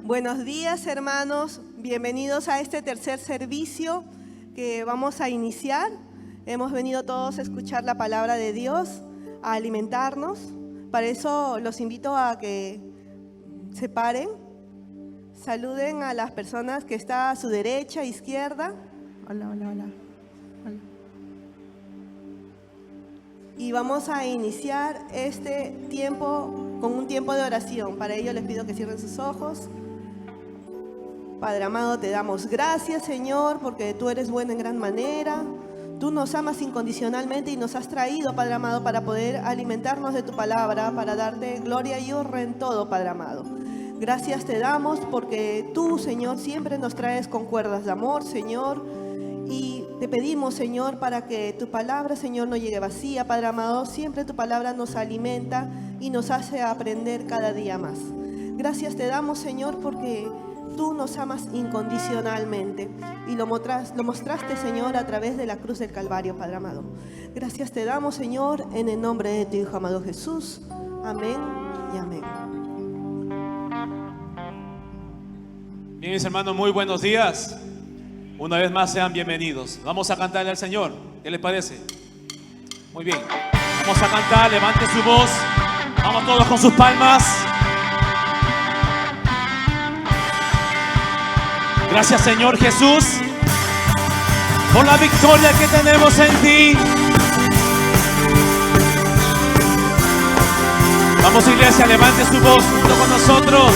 Buenos días, hermanos. Bienvenidos a este tercer servicio que vamos a iniciar. Hemos venido todos a escuchar la palabra de Dios, a alimentarnos. Para eso los invito a que se paren, saluden a las personas que están a su derecha, izquierda. Hola, hola, hola. Hola. Y vamos a iniciar este tiempo con un tiempo de oración. Para ello les pido que cierren sus ojos. Padre amado, te damos gracias, Señor, porque tú eres bueno en gran manera. Tú nos amas incondicionalmente y nos has traído, Padre amado, para poder alimentarnos de tu palabra, para darte gloria y honra en todo, Padre amado. Gracias te damos porque tú, Señor, siempre nos traes con cuerdas de amor, Señor. Y te pedimos, Señor, para que tu palabra, Señor, no llegue vacía, Padre amado. Siempre tu palabra nos alimenta y nos hace aprender cada día más. Gracias te damos, Señor, porque tú nos amas incondicionalmente y lo mostraste, Señor, a través de la cruz del Calvario, Padre amado. Gracias te damos, Señor, en el nombre de tu Hijo amado Jesús. Amén y amén. Bien, mis hermanos, muy buenos días. Una vez más sean bienvenidos. Vamos a cantarle al Señor. ¿Qué les parece? Muy bien. Vamos a cantar, levante su voz. Vamos todos con sus palmas. Gracias, Señor Jesús, por la victoria que tenemos en ti. Vamos, iglesia, levante su voz junto con nosotros.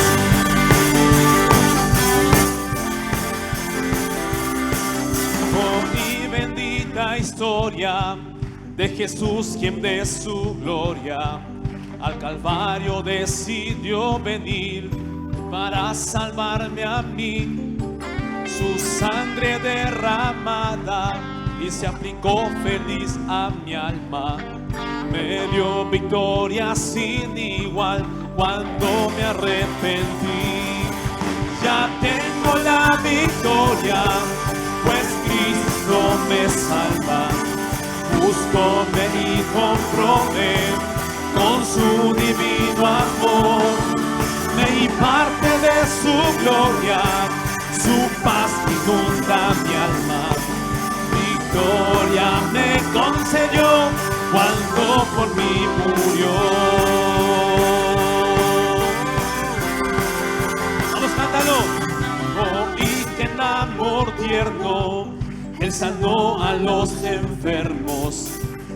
Oh, mi bendita historia de Jesús, quien de su gloria al Calvario decidió venir para salvarme a mí. Su sangre derramada y se aplicó feliz a mi alma. Me dio victoria sin igual cuando me arrepentí. Ya tengo la victoria, pues Cristo me salva. Búscome y compróme con su divino amor. Me imparte de su gloria, su paz inunda mi alma. Victoria me concedió cuando por mí murió. Vamos, cántalo. Oh, y que en amor tierno Él sanó a los enfermos,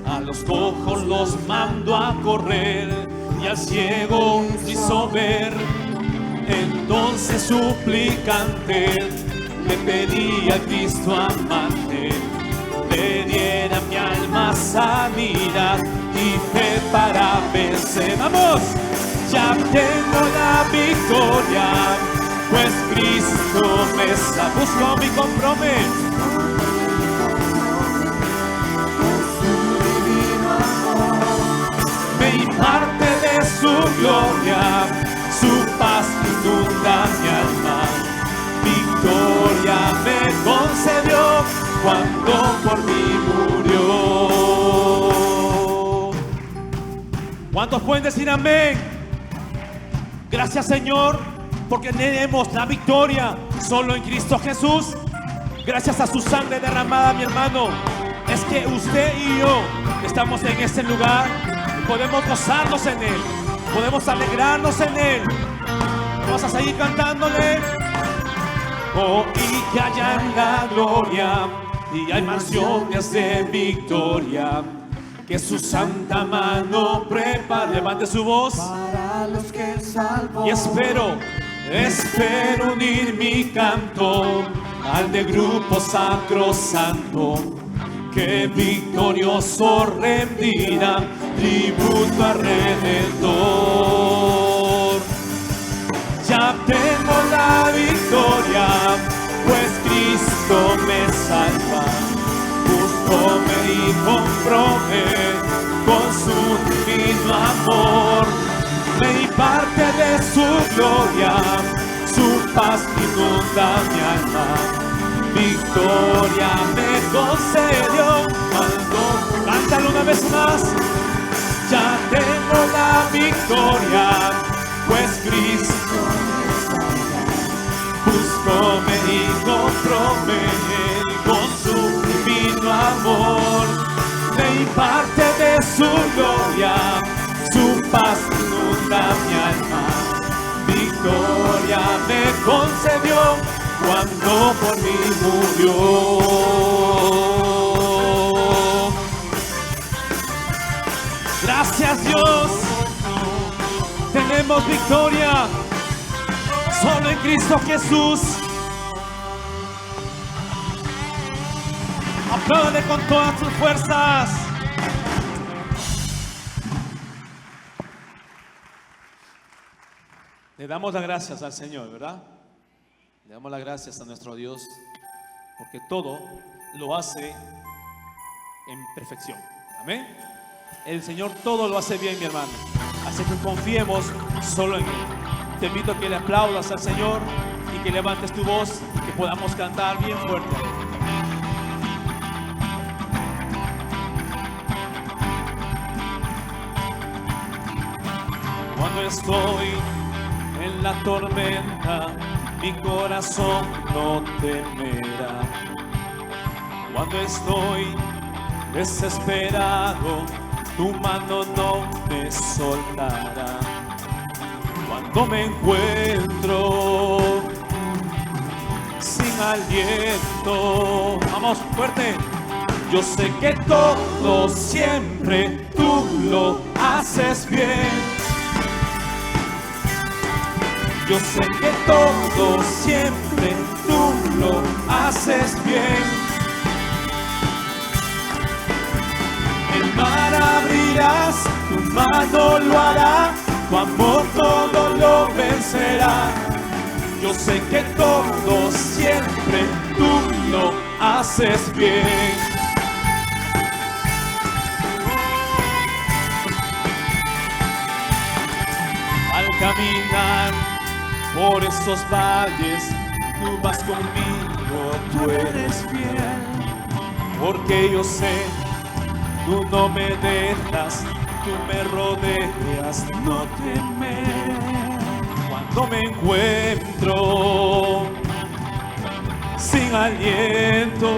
a los cojos los mandó a correr y al ciego hizo ver. Entonces suplicante le pedí al Cristo amante, le diera mi alma sanidad y fe para vencer. ¡Vamos! Ya tengo la victoria, pues Cristo me salvó. Busco mi compromiso. Me imparte de su gloria, su paz inunda mi alma. Victoria me concedió cuando por mí murió. ¿Cuántos pueden decir amén? Gracias, Señor, porque tenemos la victoria solo en Cristo Jesús. Gracias a su sangre derramada, mi hermano, es que usted y yo estamos en este lugar y podemos gozarnos en Él. Podemos alegrarnos en Él. Vamos a seguir cantándole. Oh, y que haya en la gloria y hay mansiones de victoria, que su santa mano prepara. Levante su voz para los que salvó. Y espero unir mi canto al de grupo sacrosanto, que victorioso rendirá tributo al Redentor. Ya tengo la victoria, pues Cristo me salva. Búscome y compróme con su divino amor. Me imparte de su gloria, su paz inunda mi alma. Victoria me concedió cuando... Cántalo una vez más. Ya tengo la victoria, pues Cristo encuéntrome con su divino amor. Me imparte de su gloria, su paz inunda mi alma. Victoria me concedió cuando por mí murió. Gracias Dios, tenemos victoria solo en Cristo Jesús. Aplaude con todas tus fuerzas. Le damos las gracias al Señor, ¿verdad? Le damos las gracias a nuestro Dios porque todo lo hace en perfección. Amén. El Señor todo lo hace bien, mi hermano. Así que confiemos solo en Él. Te invito a que le aplaudas al Señor y que levantes tu voz y que podamos cantar bien fuerte. Cuando estoy en la tormenta, mi corazón no temerá. Cuando estoy desesperado, tu mano no me soltará. Cuando me encuentro sin aliento, vamos fuerte. Yo sé que todo siempre tú lo haces bien. Yo sé que todo siempre tú lo haces bien. El mar abrirás, tu mano lo hará, tu amor todo lo vencerá. Yo sé que todo siempre tú lo haces bien. Al caminar por esos valles, tú vas conmigo, tú eres fiel. Porque yo sé, tú no me dejas, tú me rodeas, no temeré. Cuando me encuentro sin aliento,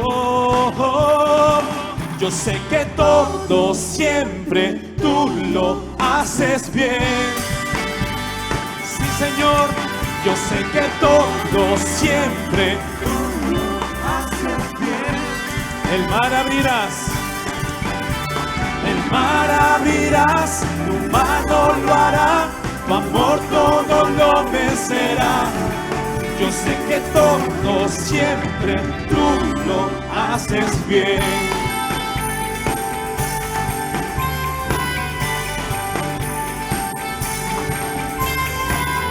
yo sé que todo siempre tú lo haces bien. Sí, Señor. Yo sé que todo siempre tú lo haces bien. El mar abrirás, tu mano lo hará, tu amor todo lo vencerá. Yo sé que todo siempre tú lo haces bien.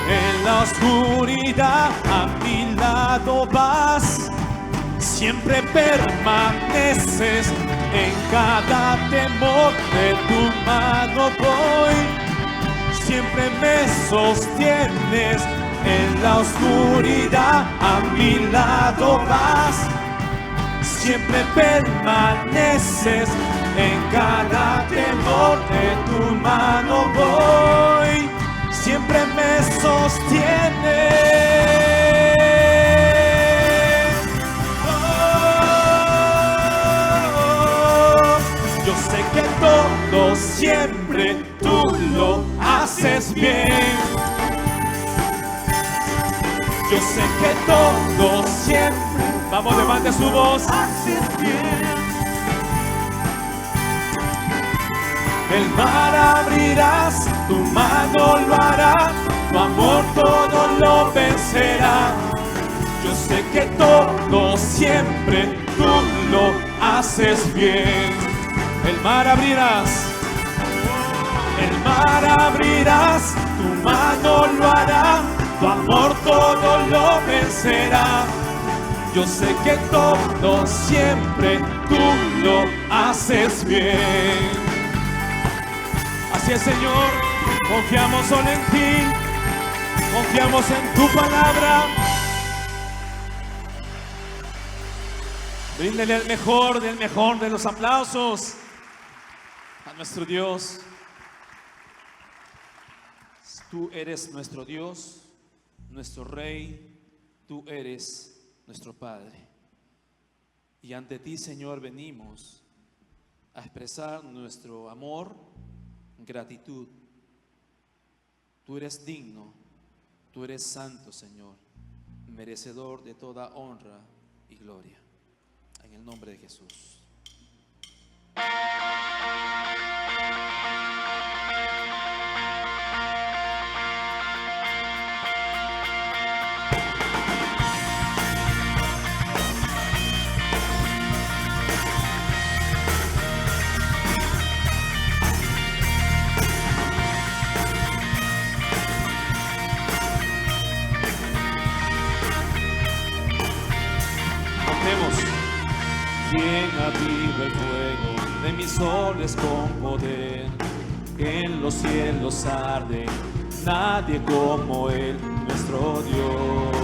En la oscuridad a mi lado vas, siempre permaneces, en cada temor de tu mano voy, siempre me sostienes. En la oscuridad a mi lado vas, siempre permaneces, en cada temor de tu mano voy, siempre me sostiene. Oh, yo sé que todo siempre tú lo haces bien. Yo sé que todo siempre, vamos, levante su voz, haces bien. El mar abrirás, tu mano lo hará, tu amor todo lo vencerá. Yo sé que todo siempre tú lo haces bien. El mar abrirás, tu mano lo hará, tu amor todo lo vencerá. Yo sé que todo siempre tú lo haces bien. Así es, Señor, confiamos solo en ti, confiamos en tu palabra. Bríndele el mejor de los aplausos a nuestro Dios. Tú eres nuestro Dios, nuestro Rey, tú eres nuestro Padre. Y ante ti, Señor, venimos a expresar nuestro amor, gratitud. Tú eres digno, tú eres santo, Señor, merecedor de toda honra y gloria. En el nombre de Jesús. Quien aviva el fuego de mis soles con poder, en los cielos arde, nadie como Él, nuestro Dios.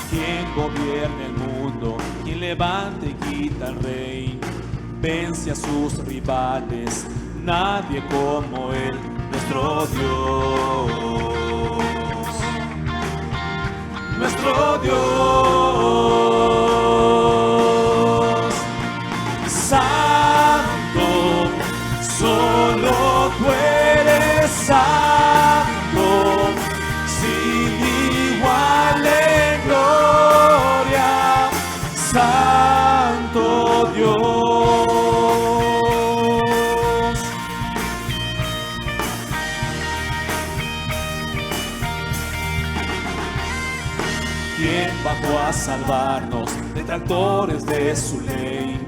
Quien gobierna el mundo, quien levanta y quita al rey, vence a sus rivales, nadie como Él, nuestro Dios. Nuestro Dios, santo, solo tú eres santo, sin igual en gloria, santo Dios. ¿Quién bajó a salvarnos, detractores de su ley?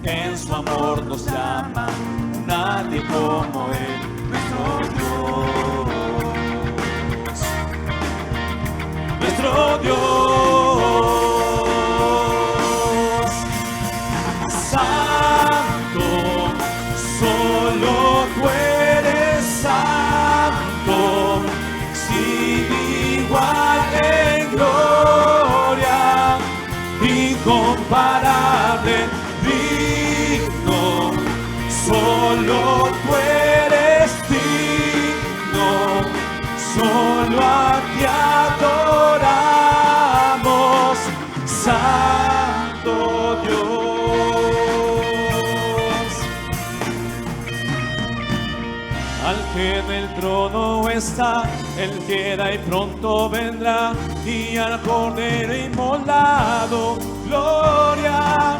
En su amor nos llama, nadie como Él, nuestro Dios. Nuestro Dios, santo, solo tú eres santo, sin igual en gloria, incomparable, digno, solo tú eres digno, solo a ti adoramos, santo Dios. Al que en el trono está, Él queda y pronto vendrá, y al Cordero inmolado, gloria.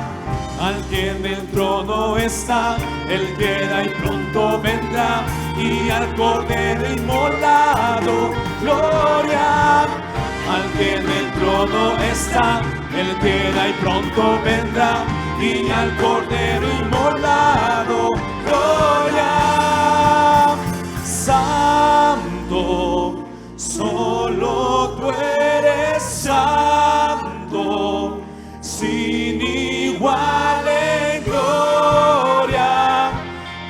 Al que en el trono está, Él queda y pronto vendrá, y al Cordero inmolado, gloria. Al que en el trono está, Él queda y pronto vendrá, y al Cordero inmolado, gloria. Santo, solo tú eres santo, sin igual en gloria,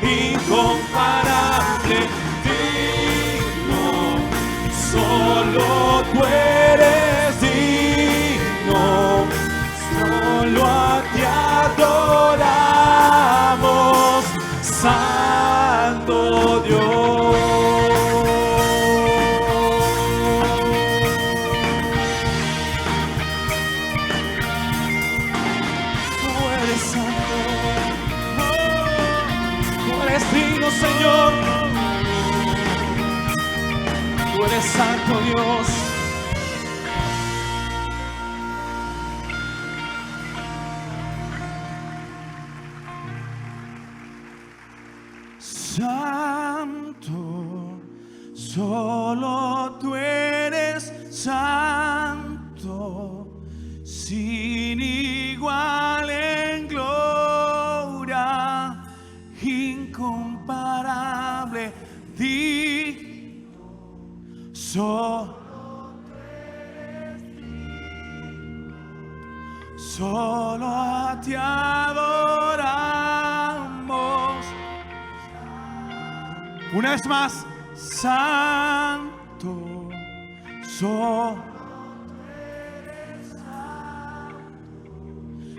incomparable, digno, solo tú eres digno, solo a ti adoramos, santo Dios. Digno, Señor, tú eres santo Dios. Santo, solo tú eres santo, sin igual en gloria, incomparable, digno, solo a ti adoramos. Una vez más, santo, solo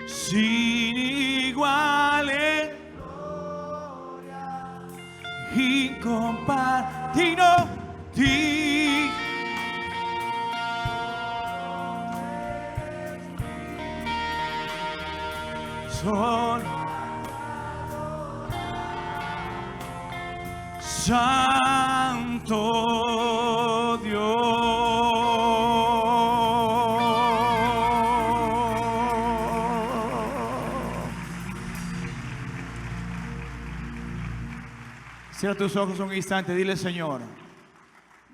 sin igual en gloria, incomparable, Santo, Santo Dios. Cierra tus ojos un instante, dile: Señor,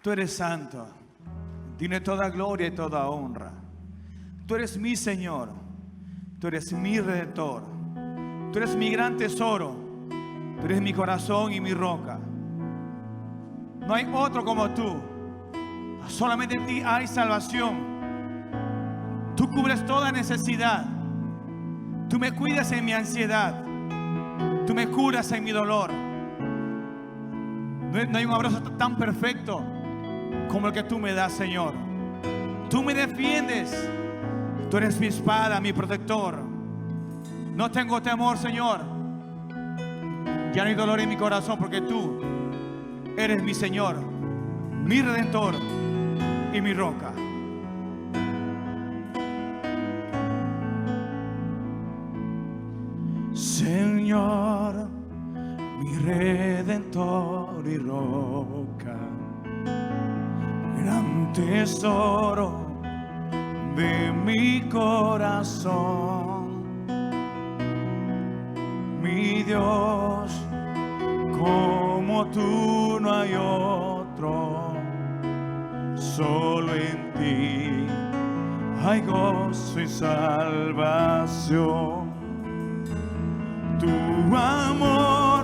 tú eres santo, tiene toda gloria y toda honra. Tú eres mi Señor, tú eres mi Redentor, tú eres mi gran tesoro, tú eres mi corazón y mi roca. No hay otro como tú, solamente en ti hay salvación. Tú cubres toda necesidad, tú me cuidas en mi ansiedad, tú me curas en mi dolor. No hay un abrazo tan perfecto como el que tú me das, Señor. Tú me defiendes. Tú eres mi espada, mi protector. No tengo temor, Señor. Ya no hay dolor en mi corazón porque tú eres mi Señor, mi Redentor y mi roca. Señor, mi Redentor y roca, gran tesoro de mi corazón, mi Dios, como tú no hay otro, solo en ti hay gozo y salvación. Tu amor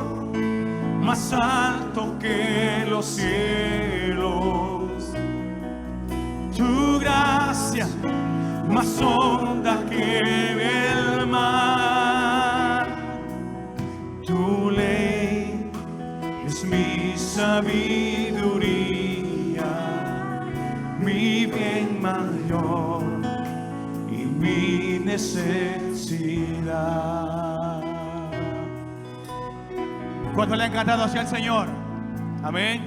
más alto que los cielos, tu gracia más honda que el mar, tu ley es mi sabiduría, mi bien mayor y mi necesidad. ¿Cuánto le han cantado hacia el Señor? Amén.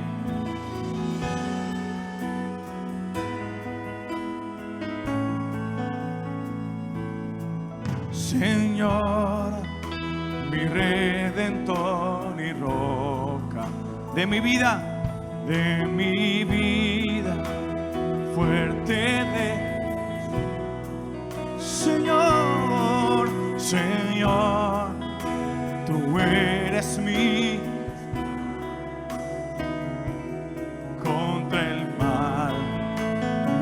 Señor, mi Redentor y roca de mi vida, fuerte de Señor, Señor, tú eres mi contra el mal,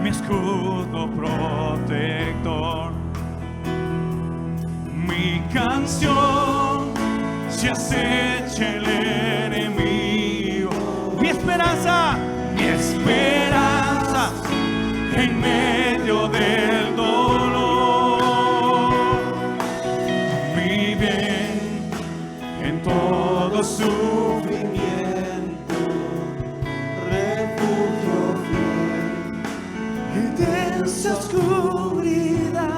mi escudo protector. Mi canción se acecha el enemigo, mi esperanza en medio del dolor, mi bien en todo sufrimiento, refugio fiel en densa oscuridad.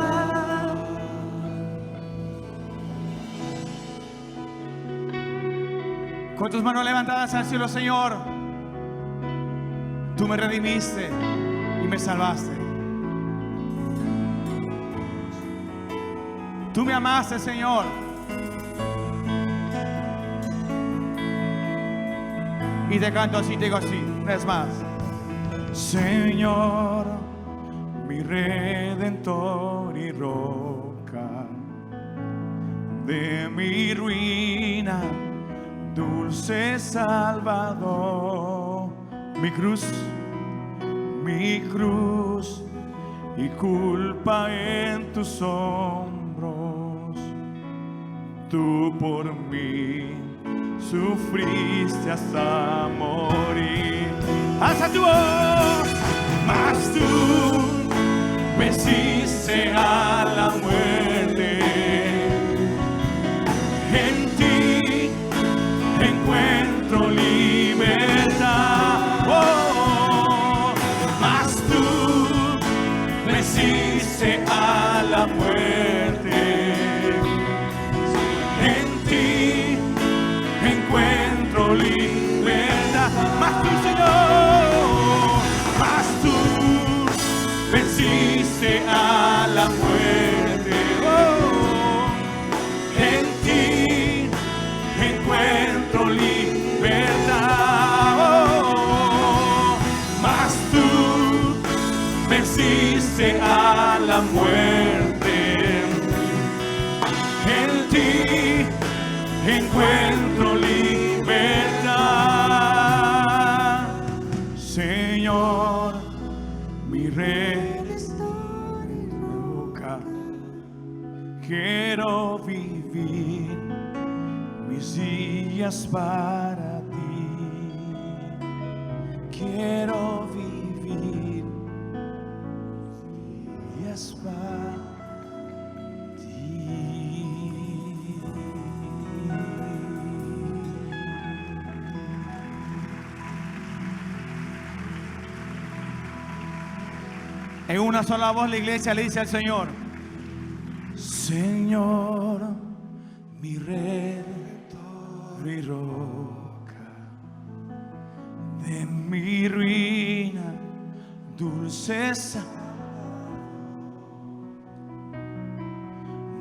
Con tus manos levantadas al cielo, Señor, tú me redimiste y me salvaste. Tú me amaste, Señor. Y te canto así, te digo así, una vez más. Señor, mi Redentor y roca, de mi ruina, dulce Salvador, mi cruz y culpa en tus hombros, tú por mí sufriste hasta morir. Alza tu voz, mas tú venciste a la muerte. En ti encuentro libertad. Oh, mas tú venciste a la muerte. En ti encuentro libertad. Mas tú, Señor, mas tú venciste a la muerte. muerte. En ti encuentro libertad. Señor, mi redentor y roca, quiero vivir mis días para ti. Quiero vivir mis días para ti. En una sola voz la iglesia le dice al Señor: Señor, mi redentor y roca, de mi ruina, dulce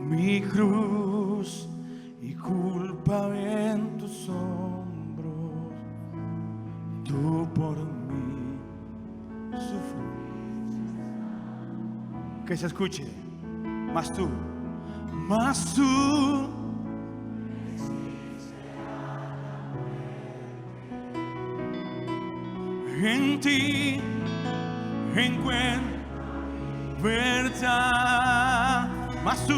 mi cruz y culpa en tus hombros, tú por mí sufriste. Que se escuche, mas tú en ti encuentro verdad, mas tú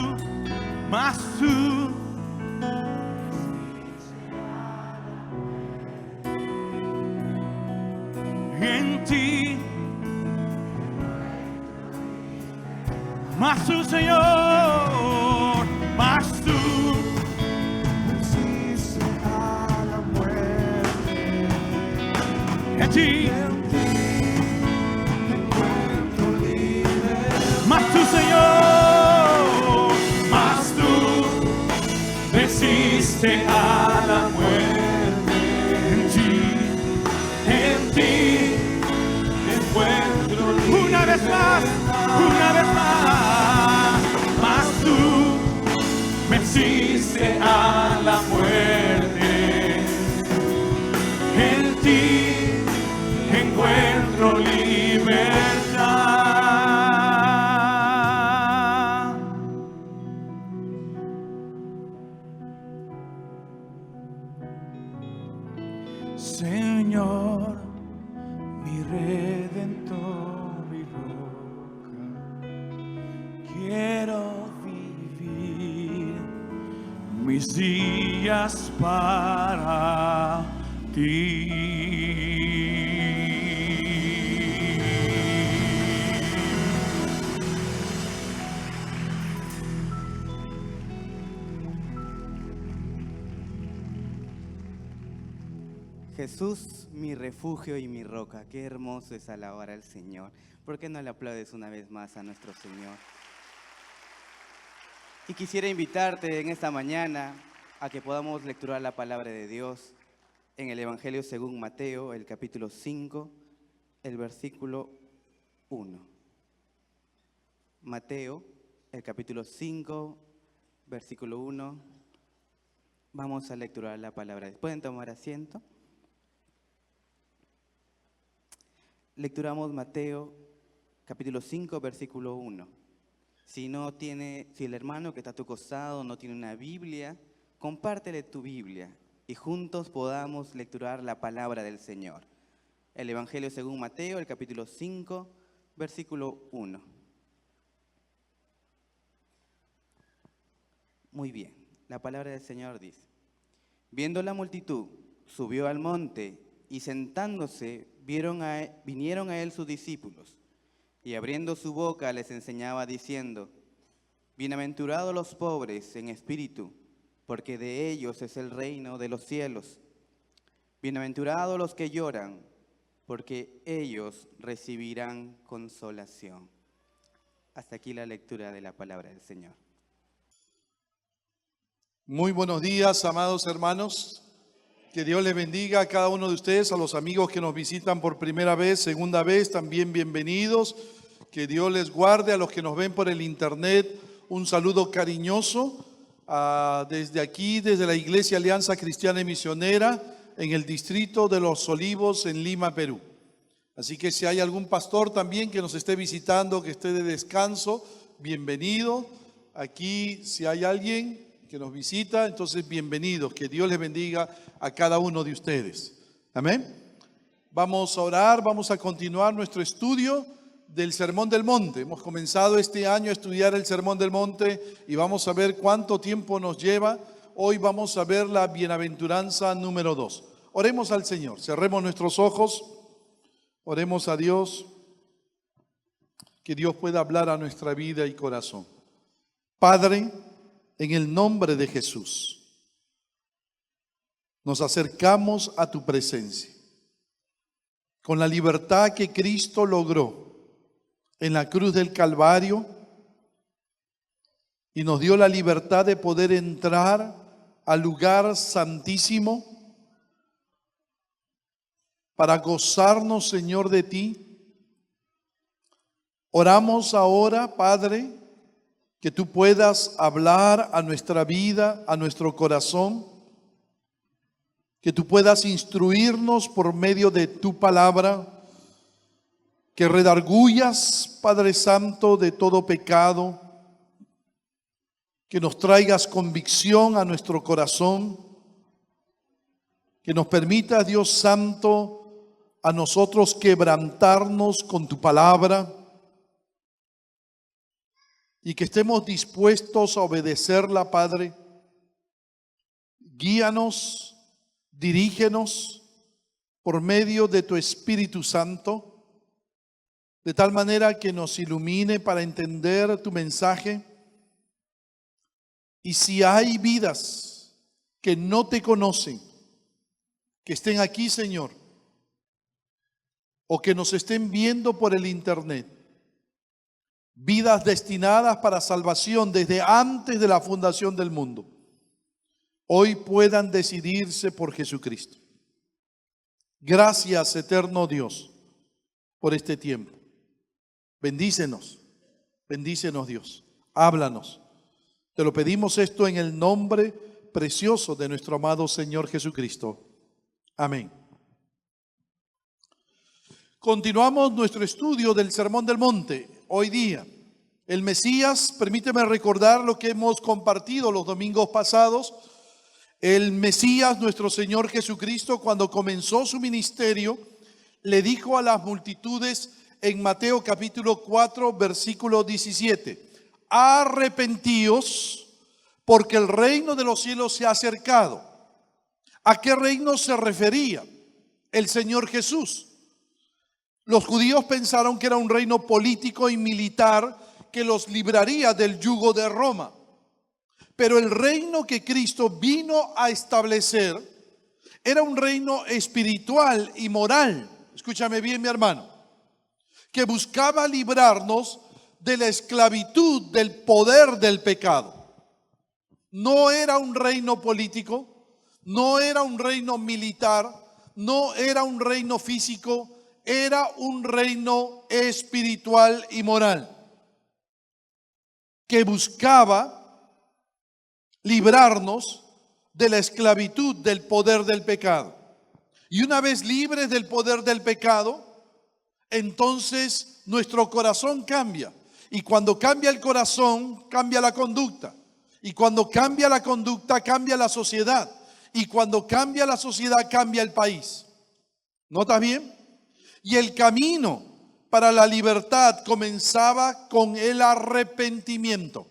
en ti, mas tú, Señor, mas tú venciste a la muerte. En ti encuentro libertad. Mas tú, Señor, mas tú venciste a la muerte. En ti encuentro libertad. Una vez más, mas tú venciste a la muerte. En ti encuentro libertad. Señor, mi redentor y roca, quiero vivir mis días para ti. Jesús, mi refugio y mi roca. Qué hermoso es alabar al Señor. ¿Por qué no le aplaudes una vez más a nuestro Señor? Y quisiera invitarte en esta mañana a que podamos lecturar la palabra de Dios en el Evangelio según Mateo, el capítulo 5, el versículo 1. Mateo, el capítulo 5, versículo 1. Vamos a lecturar la palabra. ¿Pueden tomar asiento? Lecturamos Mateo, capítulo 5, versículo 1. Si el hermano que está a tu costado no tiene una Biblia, compártele tu Biblia y juntos podamos lecturar la palabra del Señor. El Evangelio según Mateo, el capítulo 5, versículo 1. Muy bien, la palabra del Señor dice: viendo la multitud, subió al monte y sentándose, vinieron a él sus discípulos. Y abriendo su boca les enseñaba diciendo: bienaventurados los pobres en espíritu, porque de ellos es el reino de los cielos. Bienaventurados los que lloran, porque ellos recibirán consolación. Hasta aquí la lectura de la palabra del Señor. Muy buenos días, amados hermanos. Que Dios les bendiga a cada uno de ustedes, a los amigos que nos visitan por primera vez, segunda vez, también bienvenidos. Que Dios les guarde, a los que nos ven por el internet, un saludo cariñoso desde aquí, desde la Iglesia Alianza Cristiana y Misionera, en el distrito de Los Olivos, en Lima, Perú. Así que si hay algún pastor también que nos esté visitando, que esté de descanso, bienvenidos. Aquí, si hay alguien que nos visita, entonces bienvenidos. Que Dios les bendiga a cada uno de ustedes. Amén. Vamos a orar, vamos a continuar nuestro estudio del Sermón del Monte. Hemos comenzado este año a estudiar el Sermón del Monte y vamos a ver cuánto tiempo nos lleva. Hoy vamos a ver la bienaventuranza número 2. Oremos al Señor, cerremos nuestros ojos, oremos a Dios, que Dios pueda hablar a nuestra vida y corazón. Padre, en el nombre de Jesús, nos acercamos a tu presencia con la libertad que Cristo logró en la cruz del Calvario y nos dio la libertad de poder entrar al lugar santísimo para gozarnos, Señor, de ti. Oramos ahora, Padre, que tú puedas hablar a nuestra vida, a nuestro corazón, que tú puedas instruirnos por medio de tu palabra, que redargullas, Padre Santo, de todo pecado, que nos traigas convicción a nuestro corazón, que nos permita, Dios Santo, a nosotros quebrantarnos con tu palabra y que estemos dispuestos a obedecerla, Padre. Guíanos, dirígenos por medio de tu Espíritu Santo, de tal manera que nos ilumine para entender tu mensaje. Y si hay vidas que no te conocen, que estén aquí, Señor, o que nos estén viendo por el internet, vidas destinadas para salvación desde antes de la fundación del mundo, hoy puedan decidirse por Jesucristo. Gracias, eterno Dios, por este tiempo. Bendícenos, bendícenos, Dios. Háblanos. Te lo pedimos esto en el nombre precioso de nuestro amado Señor Jesucristo. Amén. Continuamos nuestro estudio del Sermón del Monte. Hoy día, el Mesías, permíteme recordar lo que hemos compartido los domingos pasados. El Mesías, nuestro Señor Jesucristo, cuando comenzó su ministerio, le dijo a las multitudes en Mateo capítulo 4, versículo 17, arrepentíos, porque el reino de los cielos se ha acercado. ¿A qué reino se refería el Señor Jesús? Los judíos pensaron que era un reino político y militar que los libraría del yugo de Roma. Pero el reino que Cristo vino a establecer era un reino espiritual y moral. Escúchame bien, mi hermano, que buscaba librarnos de la esclavitud del poder del pecado. No era un reino político, no era un reino militar, no era un reino físico, era un reino espiritual y moral que buscaba librarnos de la esclavitud del poder del pecado. Y una vez libres del poder del pecado, entonces nuestro corazón cambia. Y cuando cambia el corazón, cambia la conducta. Y cuando cambia la conducta, cambia la sociedad. Y cuando cambia la sociedad, cambia el país. ¿Notas bien? Y el camino para la libertad comenzaba con el arrepentimiento.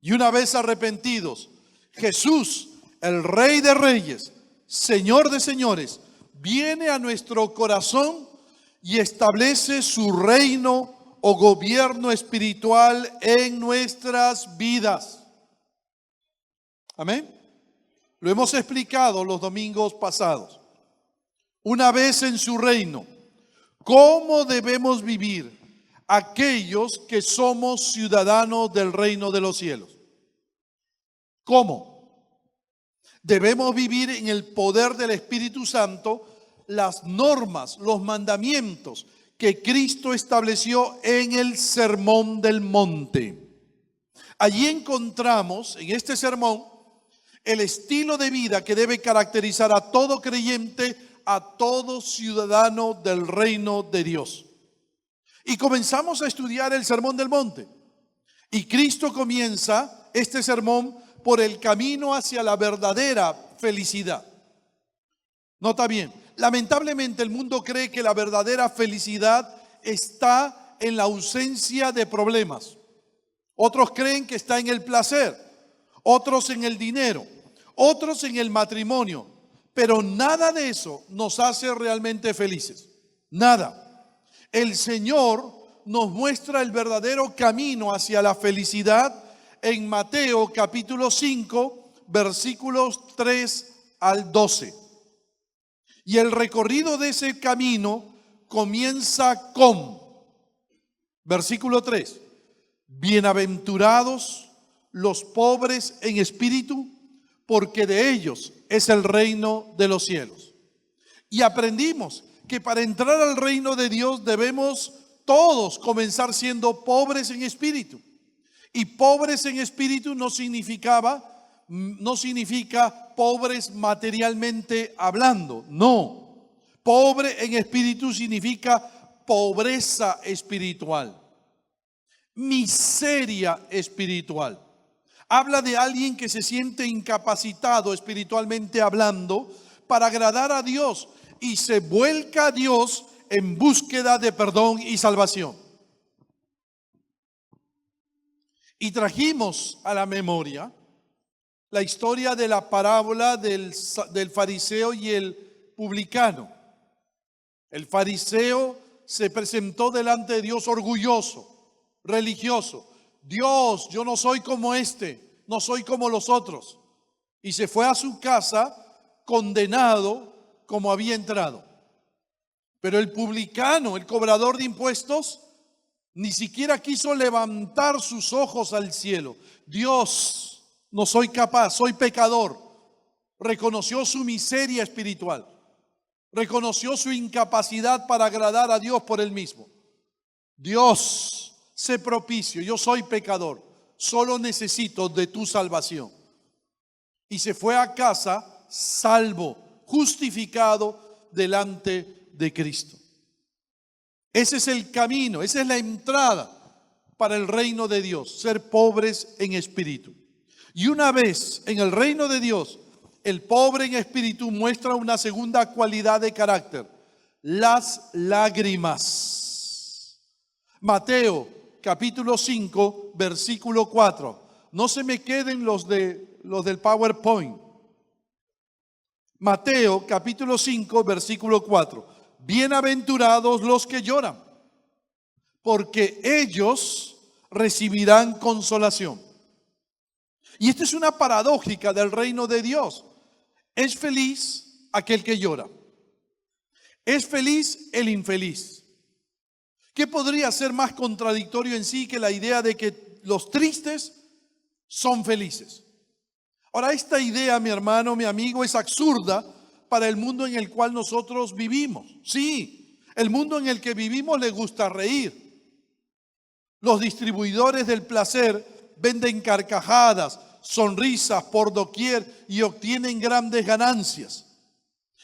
Y una vez arrepentidos, Jesús, el Rey de Reyes, Señor de Señores, viene a nuestro corazón y establece su reino o gobierno espiritual en nuestras vidas. Amén. Lo hemos explicado los domingos pasados. Una vez en su reino, ¿cómo debemos vivir aquellos que somos ciudadanos del reino de los cielos? ¿Cómo? Debemos vivir en el poder del Espíritu Santo las normas, los mandamientos que Cristo estableció en el Sermón del Monte. Allí encontramos, en este sermón, el estilo de vida que debe caracterizar a todo creyente, a todo ciudadano del reino de Dios. Y comenzamos a estudiar el Sermón del Monte. Y Cristo comienza este sermón por el camino hacia la verdadera felicidad. Nota bien, lamentablemente el mundo cree que la verdadera felicidad está en la ausencia de problemas. Otros creen que está en el placer, otros en el dinero, otros en el matrimonio. Pero nada de eso nos hace realmente felices. Nada. El Señor nos muestra el verdadero camino hacia la felicidad en Mateo capítulo 5, versículos 3 al 12. Y el recorrido de ese camino comienza con, versículo 3, bienaventurados los pobres en espíritu, porque de ellos es el reino de los cielos. Y aprendimos que para entrar al reino de Dios debemos todos comenzar siendo pobres en espíritu. Y pobres en espíritu no significa pobres materialmente hablando. No. Pobre en espíritu significa pobreza espiritual, miseria espiritual. Habla de alguien que se siente incapacitado espiritualmente hablando para agradar a Dios y se vuelca a Dios en búsqueda de perdón y salvación. Y trajimos a la memoria la historia de la parábola del fariseo y el publicano. El fariseo se presentó delante de Dios orgulloso, religioso. Dios, yo no soy como este, no soy como los otros. Y se fue a su casa condenado como había entrado. Pero el publicano, el cobrador de impuestos, ni siquiera quiso levantar sus ojos al cielo. Dios, no soy capaz, soy pecador. Reconoció su miseria espiritual. Reconoció su incapacidad para agradar a Dios por él mismo. Dios, sé propicio, yo soy pecador, solo necesito de tu salvación. Y se fue a casa salvo, justificado delante de Cristo. Ese es el camino, esa es la entrada para el reino de Dios, ser pobres en espíritu. Y una vez en el reino de Dios, el pobre en espíritu muestra una segunda cualidad de carácter: las lágrimas. Mateo capítulo 5, versículo 4. No se me queden los del PowerPoint. Mateo capítulo 5, versículo 4. Bienaventurados los que lloran, porque ellos recibirán consolación. Y esta es una paradójica del reino de Dios. Es feliz aquel que llora. Es feliz el infeliz. ¿Qué podría ser más contradictorio en sí que la idea de que los tristes son felices? Ahora, esta idea, mi hermano, mi amigo, es absurda para el mundo en el cual nosotros vivimos. Sí, el mundo en el que vivimos le gusta reír. Los distribuidores del placer venden carcajadas, sonrisas por doquier y obtienen grandes ganancias.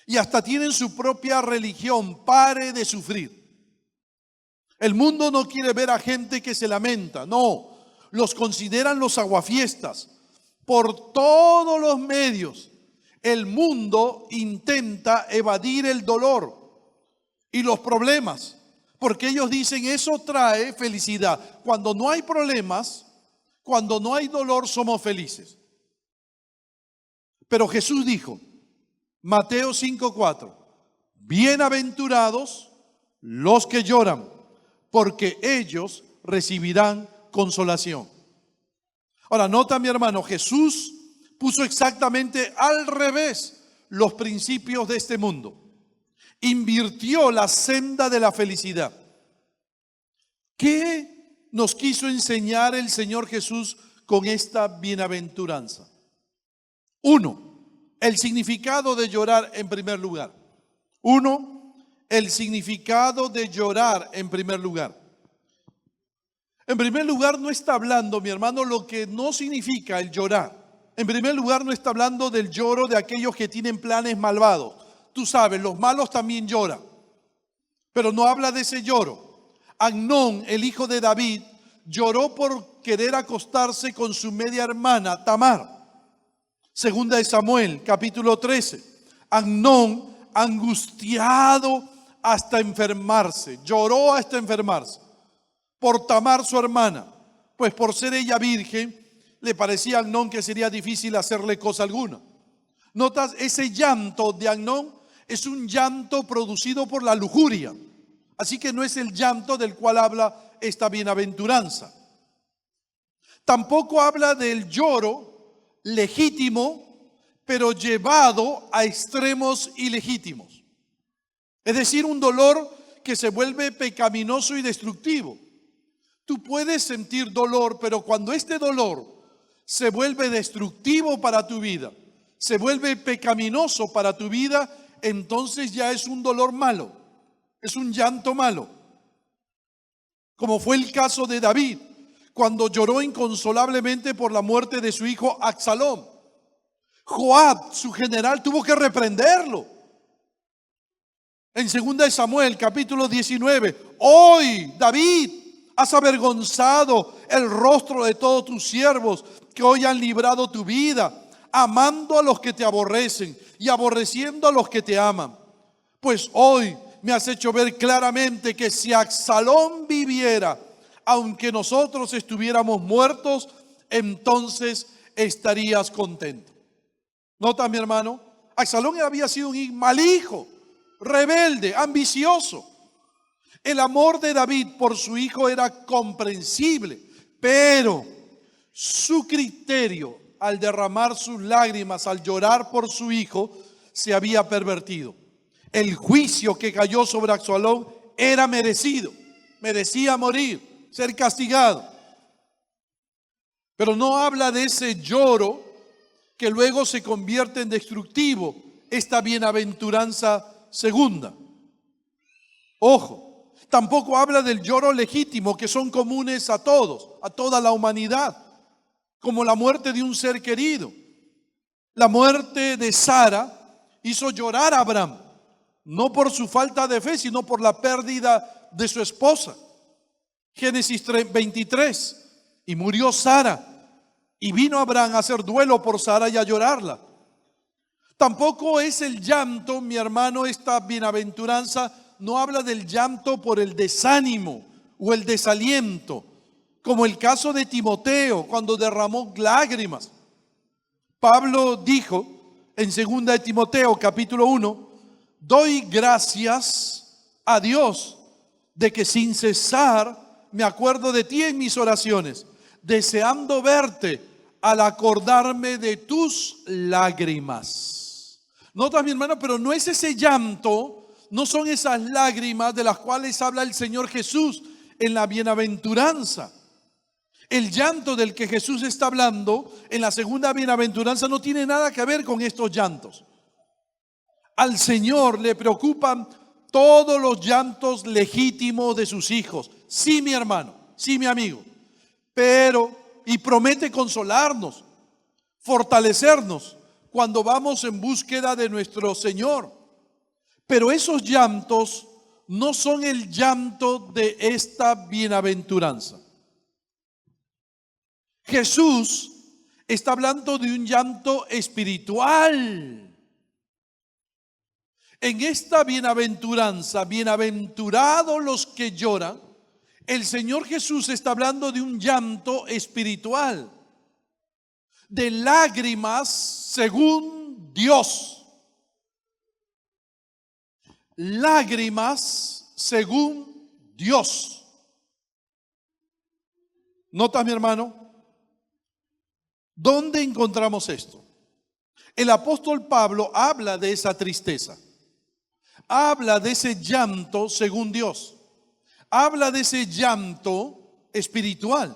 Y hasta tienen su propia religión: pare de sufrir. El mundo no quiere ver a gente que se lamenta, no, los consideran los aguafiestas. Por todos los medios, el mundo intenta evadir el dolor y los problemas, porque ellos dicen eso trae felicidad. Cuando no hay problemas, cuando no hay dolor, somos felices. Pero Jesús dijo, Mateo 5:4, bienaventurados los que lloran, porque ellos recibirán consolación. Ahora, nota, mi hermano, Jesús puso exactamente al revés los principios de este mundo. Invirtió la senda de la felicidad. ¿Qué nos quiso enseñar el Señor Jesús con esta bienaventuranza? 1, el significado de llorar en primer lugar. 1, el significado de llorar en primer lugar. En primer lugar, no está hablando, mi hermano, lo que no significa el llorar. En primer lugar, no está hablando del lloro de aquellos que tienen planes malvados. Tú sabes, los malos también lloran. Pero no habla de ese lloro. Amnón, el hijo de David, lloró por querer acostarse con su media hermana, Tamar. Segunda de Samuel, capítulo 13. Amnón, angustiado hasta enfermarse, lloró hasta enfermarse por Tamar, su hermana, pues por ser ella virgen, le parecía a Amnón que sería difícil hacerle cosa alguna. Notas, ese llanto de Amnón es un llanto producido por la lujuria, así que no es el llanto del cual habla esta bienaventuranza. Tampoco habla del lloro legítimo, pero llevado a extremos ilegítimos. Es decir, un dolor que se vuelve pecaminoso y destructivo. Tú puedes sentir dolor, pero cuando este dolor se vuelve destructivo para tu vida, se vuelve pecaminoso para tu vida, entonces ya es un dolor malo, es un llanto malo. Como fue el caso de David, cuando lloró inconsolablemente por la muerte de su hijo Absalón. Joab, su general, tuvo que reprenderlo. En 2 de Samuel, capítulo 19, hoy, David, has avergonzado el rostro de todos tus siervos que hoy han librado tu vida, amando a los que te aborrecen y aborreciendo a los que te aman. Pues hoy me has hecho ver claramente que si Absalón viviera, aunque nosotros estuviéramos muertos, entonces estarías contento. Nota, mi hermano, Absalón había sido un mal hijo, rebelde, ambicioso. El amor de David por su hijo era comprensible, pero su criterio al derramar sus lágrimas, al llorar por su hijo, se había pervertido. El juicio que cayó sobre Absalón era merecido, merecía morir, ser castigado. Pero no habla de ese lloro que luego se convierte en destructivo, esta bienaventuranza segunda. Ojo, tampoco habla del lloro legítimo que son comunes a todos, a toda la humanidad, como la muerte de un ser querido. La muerte de Sara hizo llorar a Abraham, no por su falta de fe, sino por la pérdida de su esposa. Génesis 23, y murió Sara, y vino Abraham a hacer duelo por Sara y a llorarla. Tampoco es el llanto, mi hermano, esta bienaventuranza no habla del llanto por el desánimo o el desaliento, como el caso de Timoteo cuando derramó lágrimas. Pablo dijo en 2 de Timoteo capítulo 1, doy gracias a Dios de que sin cesar me acuerdo de ti en mis oraciones, deseando verte al acordarme de tus lágrimas. Notas, mi hermano, pero no es ese llanto, no son esas lágrimas de las cuales habla el Señor Jesús en la bienaventuranza. El llanto del que Jesús está hablando en la segunda bienaventuranza no tiene nada que ver con estos llantos. Al Señor le preocupan todos los llantos legítimos de sus hijos. Sí, mi hermano, sí, mi amigo. Y promete consolarnos, fortalecernos cuando vamos en búsqueda de nuestro Señor. Pero esos llantos no son el llanto de esta bienaventuranza. Jesús está hablando de un llanto espiritual. En esta bienaventuranza, bienaventurados los que lloran, el Señor Jesús está hablando de un llanto espiritual, de lágrimas según Dios. Lágrimas según Dios. ¿Notas, mi hermano? ¿Dónde encontramos esto? El apóstol Pablo habla de esa tristeza, habla de ese llanto según Dios, habla de ese llanto espiritual.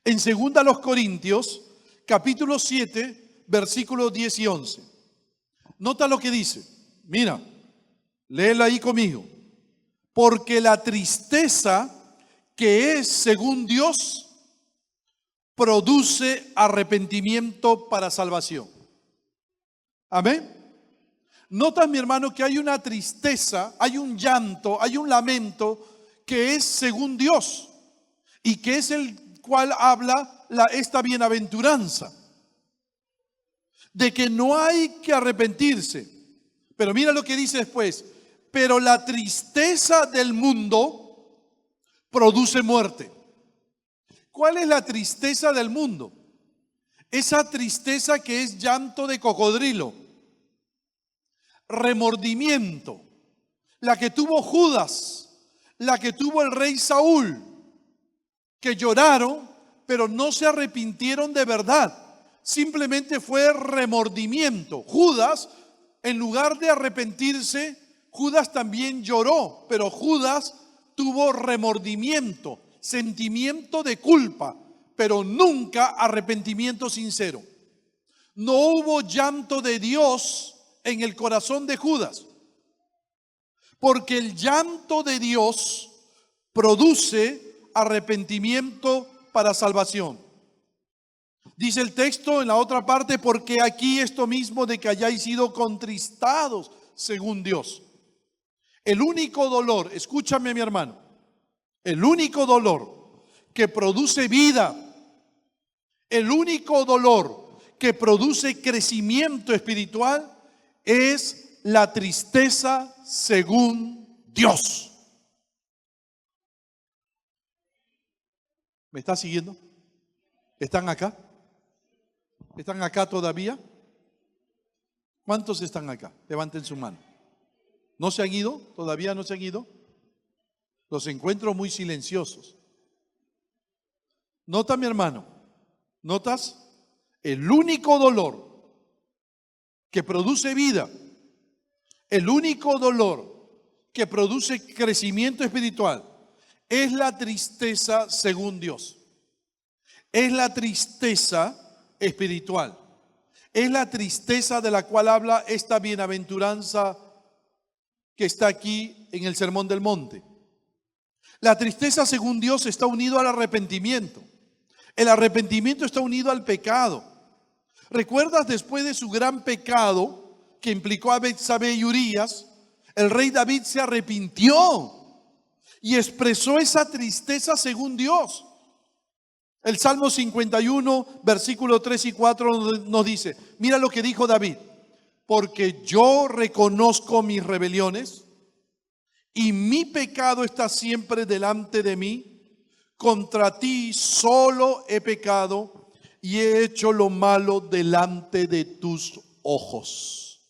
En 2 Corintios, capítulo 7, versículos 10 y 11. Nota lo que dice. Mira, léelo ahí conmigo. Porque la tristeza que es según Dios produce arrepentimiento para salvación. Amén. Notas, mi hermano, que hay una tristeza, hay un llanto, hay un lamento que es según Dios. y que es el cual habla esta bienaventuranza, de que no hay que arrepentirse. Pero mira lo que dice después: pero la tristeza del mundo produce muerte. ¿Cuál es la tristeza del mundo? Esa tristeza que es llanto de cocodrilo, remordimiento, la que tuvo Judas, la que tuvo el rey Saúl, que lloraron, pero no se arrepintieron de verdad. Simplemente fue remordimiento. Judas, en lugar de arrepentirse, Judas también lloró, pero Judas tuvo remordimiento, sentimiento de culpa, pero nunca arrepentimiento sincero. No hubo llanto de Dios en el corazón de Judas, porque el llanto de Dios produce arrepentimiento para salvación. Dice el texto en la otra parte: porque aquí esto mismo de que hayáis sido contristados según Dios. El único dolor, escúchame mi hermano, el único dolor que produce vida, el único dolor que produce crecimiento espiritual es la tristeza según Dios. ¿Me está siguiendo? ¿Están acá? ¿Están acá todavía? ¿Cuántos están acá? Levanten su mano. ¿No se han ido? ¿Todavía no se han ido? Los encuentro muy silenciosos. Nota, mi hermano, ¿notas? El único dolor que produce vida, el único dolor que produce crecimiento espiritual es la tristeza según Dios. Es la tristeza espiritual. Es la tristeza de la cual habla esta bienaventuranza que está aquí en el Sermón del Monte. La tristeza según Dios está unido al arrepentimiento. El arrepentimiento está unido al pecado. ¿Recuerdas después de su gran pecado que implicó a Betsabé y Urías? El rey David se arrepintió y expresó esa tristeza según Dios. El Salmo 51, versículos 3 y 4 nos dice: mira lo que dijo David: porque yo reconozco mis rebeliones y mi pecado está siempre delante de mí. Contra ti solo he pecado y he hecho lo malo delante de tus ojos.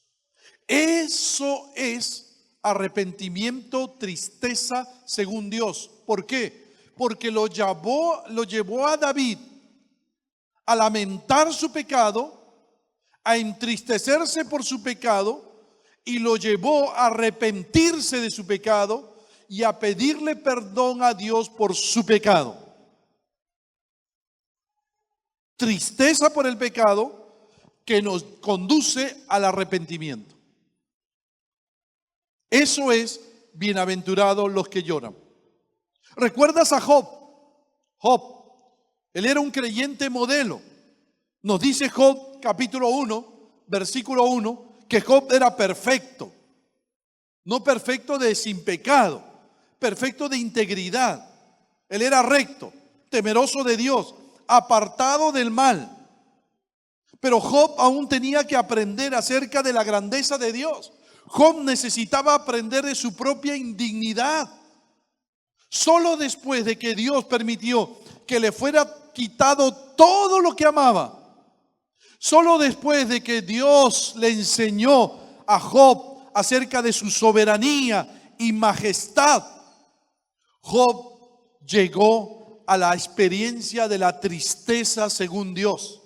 Eso es arrepentimiento, tristeza según Dios. ¿Por qué? Porque lo llevó a David a lamentar su pecado, a entristecerse por su pecado, y lo llevó a arrepentirse de su pecado y a pedirle perdón a Dios por su pecado. Tristeza por el pecado que nos conduce al arrepentimiento. Eso es bienaventurados los que lloran. ¿Recuerdas a Job? Job, él era un creyente modelo. Nos dice Job capítulo 1, versículo 1, que Job era perfecto. No perfecto de sin pecado, perfecto de integridad. Él era recto, temeroso de Dios, apartado del mal. Pero Job aún tenía que aprender acerca de la grandeza de Dios. Job necesitaba aprender de su propia indignidad. Solo después de que Dios permitió que le fuera quitado todo lo que amaba, solo después de que Dios le enseñó a Job acerca de su soberanía y majestad, Job llegó a la experiencia de la tristeza según Dios.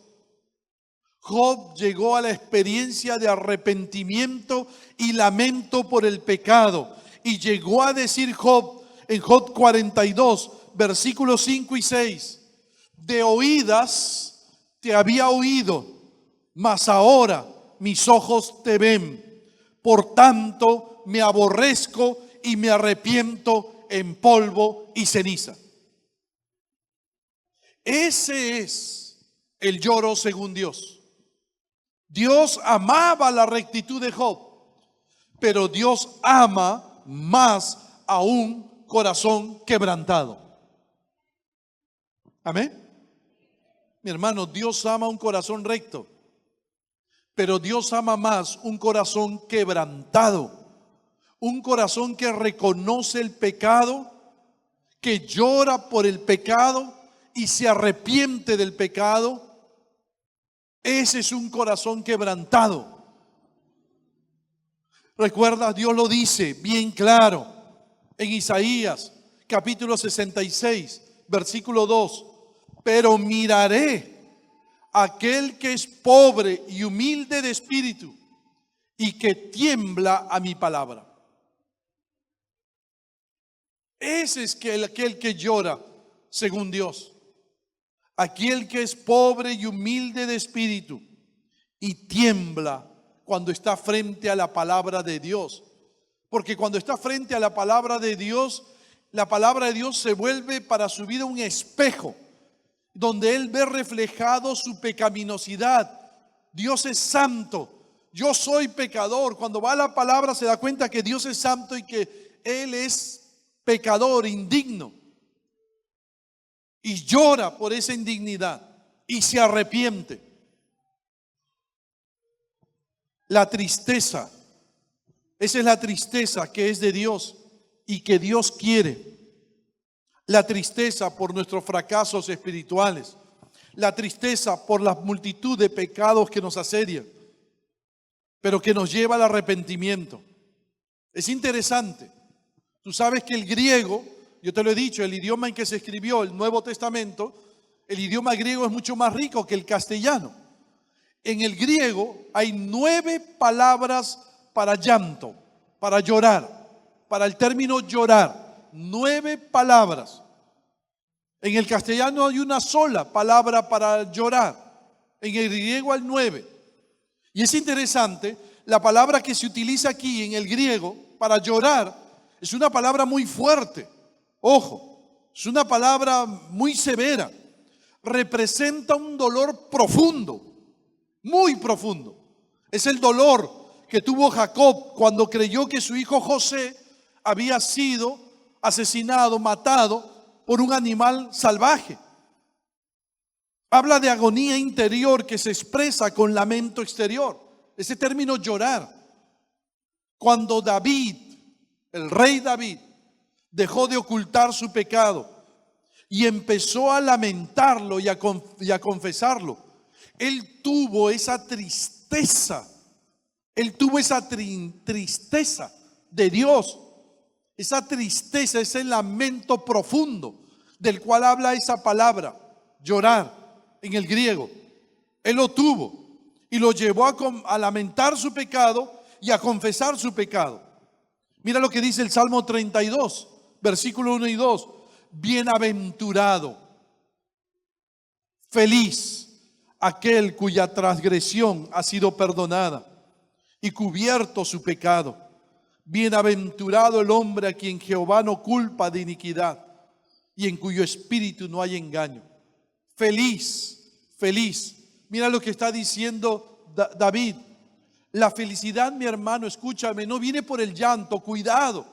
Job llegó a la experiencia de arrepentimiento y lamento por el pecado. Y llegó a decir Job en Job 42, versículos 5 y 6: de oídas te había oído, mas ahora mis ojos te ven. Por tanto me aborrezco y me arrepiento en polvo y ceniza. Ese es el lloro según Dios. Dios amaba la rectitud de Job, pero Dios ama más a un corazón quebrantado. Amén. Mi hermano, Dios ama un corazón recto, pero Dios ama más un corazón quebrantado, un corazón que reconoce el pecado, que llora por el pecado y se arrepiente del pecado. Ese es un corazón quebrantado. Recuerda, Dios lo dice bien claro en Isaías capítulo 66, versículo 2. Pero miraré a aquel que es pobre y humilde de espíritu y que tiembla a mi palabra. Ese es aquel que llora según Dios. Aquel que es pobre y humilde de espíritu y tiembla cuando está frente a la palabra de Dios. Porque cuando está frente a la palabra de Dios se vuelve para su vida un espejo donde él ve reflejado su pecaminosidad. Dios es santo, yo soy pecador. Cuando va a la palabra se da cuenta que Dios es santo y que él es pecador, indigno. Y llora por esa indignidad y se arrepiente. La tristeza, esa es la tristeza que es de Dios y que Dios quiere. La tristeza por nuestros fracasos espirituales, la tristeza por la multitud de pecados que nos asedian, pero que nos lleva al arrepentimiento. Es interesante. Tú sabes que el griego, yo te lo he dicho, el idioma en que se escribió el Nuevo Testamento, el idioma griego es mucho más rico que el castellano. En el griego hay 9 palabras para llanto, para llorar, para el término llorar. 9 palabras. En el castellano hay una sola palabra para llorar. En el griego hay 9. Y es interesante, la palabra que se utiliza aquí en el griego para llorar es una palabra muy fuerte. Ojo, es una palabra muy severa. Representa un dolor profundo, muy profundo. Es el dolor que tuvo Jacob cuando creyó que su hijo José había sido asesinado, matado por un animal salvaje. Habla de agonía interior que se expresa con lamento exterior. Ese término llorar. Cuando David, el rey David, dejó de ocultar su pecado y empezó a lamentarlo y a confesarlo, él tuvo esa tristeza. Él tuvo esa tristeza de Dios. Esa tristeza, ese lamento profundo del cual habla esa palabra, llorar en el griego. Él lo tuvo y lo llevó a lamentar su pecado y a confesar su pecado. Mira lo que dice el Salmo 32, versículo 1 y 2. Bienaventurado, feliz aquel cuya transgresión ha sido perdonada y cubierto su pecado. Bienaventurado el hombre a quien Jehová no culpa de iniquidad y en cuyo espíritu no hay engaño. Feliz, feliz. Mira lo que está diciendo David. La felicidad, mi hermano, escúchame, no viene por el llanto, cuidado.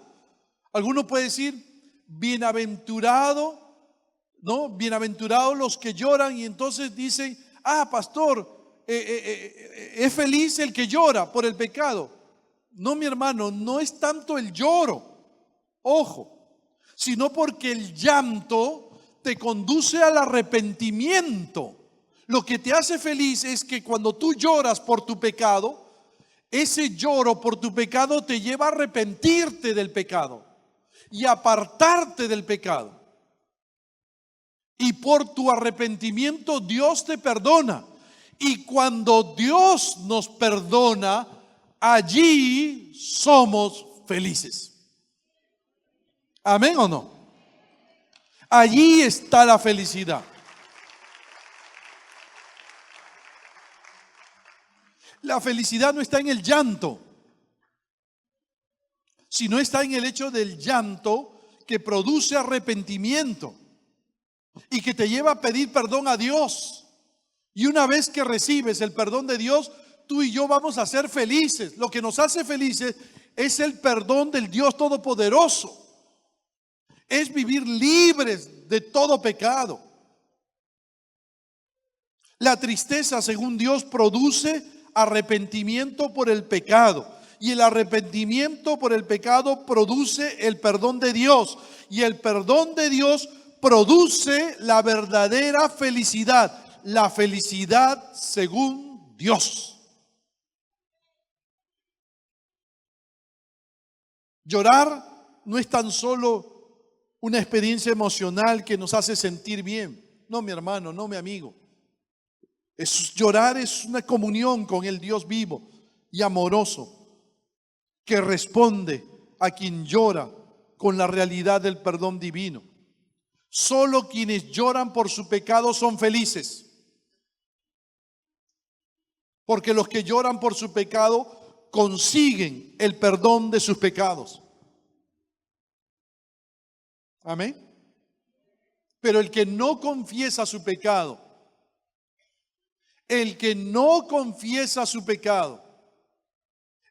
Alguno puede decir, bienaventurado, ¿no? Bienaventurados los que lloran, y entonces dicen, pastor, es feliz el que llora por el pecado. No, mi hermano, no es tanto el lloro, ojo, sino porque el llanto te conduce al arrepentimiento. Lo que te hace feliz es que cuando tú lloras por tu pecado, ese lloro por tu pecado te lleva a arrepentirte del pecado y apartarte del pecado. Y por tu arrepentimiento Dios te perdona. Y cuando Dios nos perdona, allí somos felices. ¿Amén o no? Allí está la felicidad. La felicidad no está en el llanto, sino está en el hecho del llanto que produce arrepentimiento y que te lleva a pedir perdón a Dios. Y una vez que recibes el perdón de Dios, tú y yo vamos a ser felices. Lo que nos hace felices es el perdón del Dios Todopoderoso. Es vivir libres de todo pecado. La tristeza, según Dios, produce arrepentimiento por el pecado. Y el arrepentimiento por el pecado produce el perdón de Dios. Y el perdón de Dios produce la verdadera felicidad. La felicidad según Dios. Llorar no es tan solo una experiencia emocional que nos hace sentir bien. No, mi hermano, no, mi amigo. Llorar es una comunión con el Dios vivo y amoroso que responde a quien llora con la realidad del perdón divino. Solo quienes lloran por su pecado son felices. Porque los que lloran por su pecado consiguen el perdón de sus pecados. Amén. Pero el que no confiesa su pecado, el que no confiesa su pecado,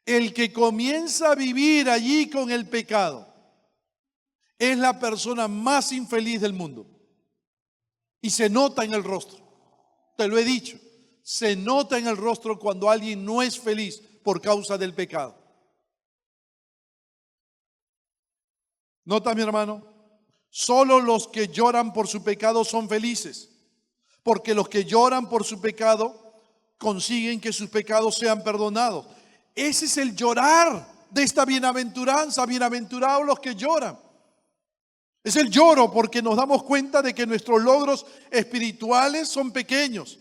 el que comienza a vivir allí con el pecado, es la persona más infeliz del mundo. Y se nota en el rostro. Te lo he dicho. Se nota en el rostro cuando alguien no es feliz por causa del pecado. Nota, mi hermano, solo los que lloran por su pecado son felices, porque los que lloran por su pecado consiguen que sus pecados sean perdonados. Ese es el llorar de esta bienaventuranza. Bienaventurados los que lloran. Es el lloro porque nos damos cuenta de que nuestros logros espirituales son pequeños.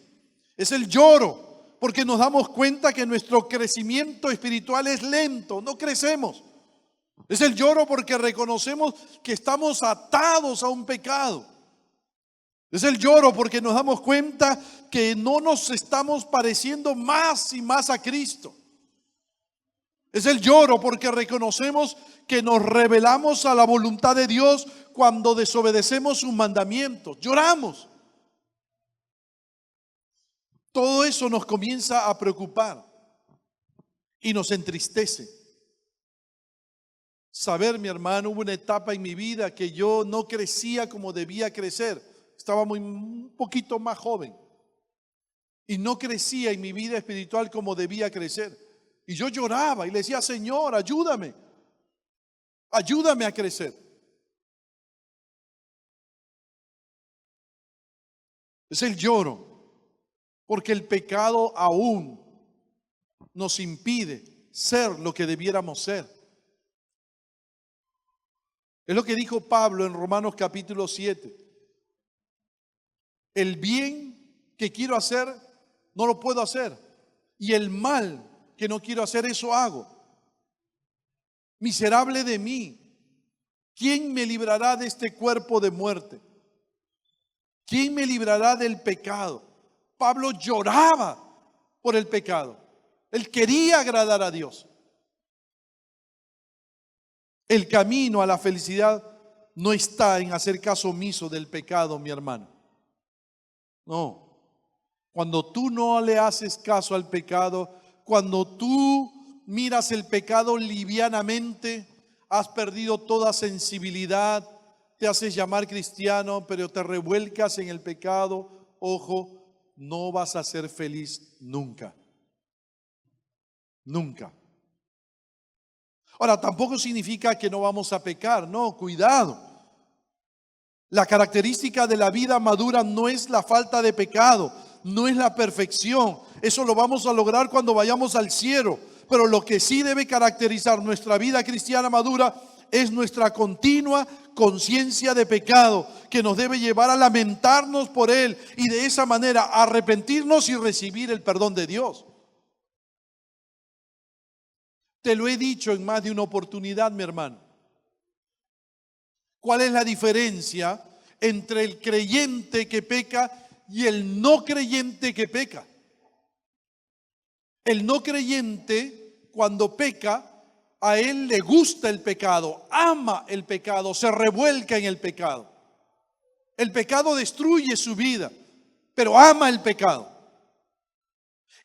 Es el lloro porque nos damos cuenta que nuestro crecimiento espiritual es lento, no crecemos. Es el lloro porque reconocemos que estamos atados a un pecado. Es el lloro porque nos damos cuenta que no nos estamos pareciendo más y más a Cristo. Es el lloro porque reconocemos que nos rebelamos a la voluntad de Dios cuando desobedecemos sus mandamientos. Lloramos. Todo eso nos comienza a preocupar y nos entristece. Saber, mi hermano, hubo una etapa en mi vida que yo no crecía como debía crecer. Estaba un poquito más joven y no crecía en mi vida espiritual como debía crecer. Y yo lloraba y le decía, Señor, ayúdame. Ayúdame a crecer. Es el lloro. Porque el pecado aún nos impide ser lo que debiéramos ser. Es lo que dijo Pablo en Romanos capítulo 7. El bien que quiero hacer, no lo puedo hacer. Y el mal que no quiero hacer, eso hago. Miserable de mí. ¿Quién me librará de este cuerpo de muerte? ¿Quién me librará del pecado? Pablo lloraba por el pecado. Él quería agradar a Dios. El camino a la felicidad no está en hacer caso omiso del pecado, mi hermano. No. Cuando tú no le haces caso al pecado, cuando tú miras el pecado livianamente, has perdido toda sensibilidad, te haces llamar cristiano, pero te revuelcas en el pecado, ojo, no vas a ser feliz nunca. Nunca. Ahora, tampoco significa que no vamos a pecar, no, cuidado. La característica de la vida madura no es la falta de pecado, no es la perfección. Eso lo vamos a lograr cuando vayamos al cielo. Pero lo que sí debe caracterizar nuestra vida cristiana madura es nuestra continua conciencia de pecado, que nos debe llevar a lamentarnos por él y de esa manera arrepentirnos y recibir el perdón de Dios. Te lo he dicho en más de una oportunidad, mi hermano. ¿Cuál es la diferencia entre el creyente que peca y el no creyente que peca? El no creyente, cuando peca, a él le gusta el pecado, ama el pecado, se revuelca en el pecado. El pecado destruye su vida, pero ama el pecado.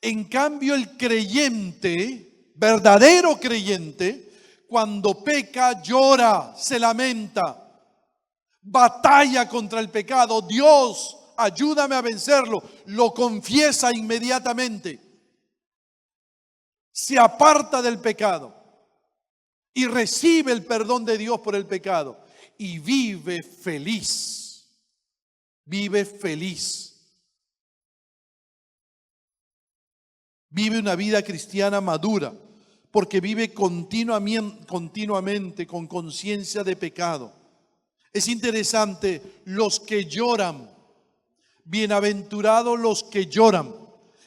En cambio, el creyente, verdadero creyente, cuando peca, llora, se lamenta, batalla contra el pecado. Dios, ayúdame a vencerlo. Lo confiesa inmediatamente. Se aparta del pecado y recibe el perdón de Dios por el pecado y vive feliz. Vive feliz. Vive una vida cristiana madura porque vive continuamente con conciencia de pecado. Es interesante, los que lloran, bienaventurados los que lloran.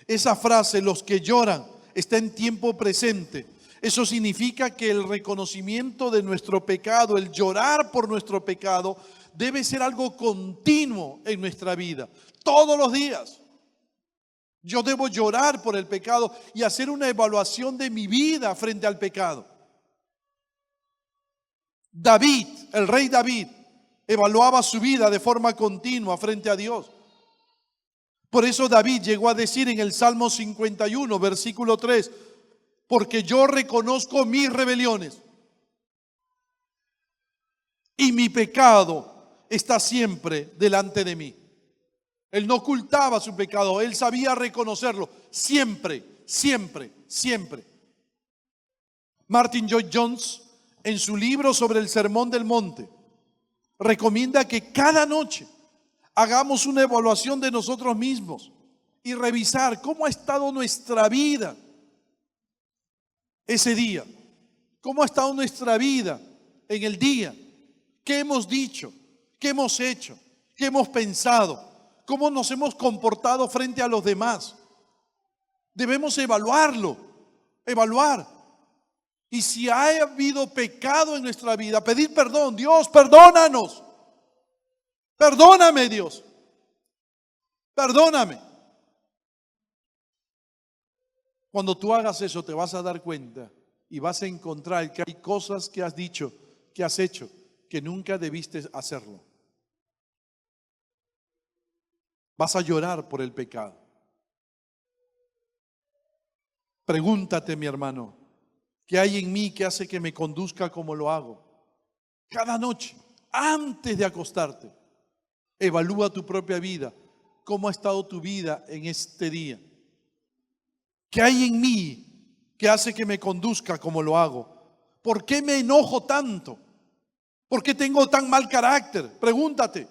Esa frase, los que lloran, está en tiempo presente. Eso significa que el reconocimiento de nuestro pecado, el llorar por nuestro pecado, debe ser algo continuo en nuestra vida, todos los días. Yo debo llorar por el pecado y hacer una evaluación de mi vida frente al pecado. David, el rey David, evaluaba su vida de forma continua frente a Dios. Por eso David llegó a decir en el Salmo 51, versículo 3, porque yo reconozco mis rebeliones y mi pecado está siempre delante de mí. Él no ocultaba su pecado, él sabía reconocerlo siempre, siempre, siempre. Martin Lloyd-Jones, en su libro sobre el Sermón del Monte, recomienda que cada noche hagamos una evaluación de nosotros mismos y revisar cómo ha estado nuestra vida ese día, cómo ha estado nuestra vida en el día, qué hemos dicho, qué hemos hecho, qué hemos pensado, cómo nos hemos comportado frente a los demás. Debemos evaluarlo, evaluar. Y si ha habido pecado en nuestra vida, pedir perdón. Dios, perdónanos. Perdóname, Dios. Perdóname. Cuando tú hagas eso, te vas a dar cuenta y vas a encontrar que hay cosas que has dicho, que has hecho, que nunca debiste hacerlo. Vas a llorar por el pecado. Pregúntate, mi hermano, ¿qué hay en mí que hace que me conduzca como lo hago? Cada noche, antes de acostarte, evalúa tu propia vida. ¿Cómo ha estado tu vida en este día? ¿Qué hay en mí que hace que me conduzca como lo hago? ¿Por qué me enojo tanto? ¿Por qué tengo tan mal carácter? Pregúntate.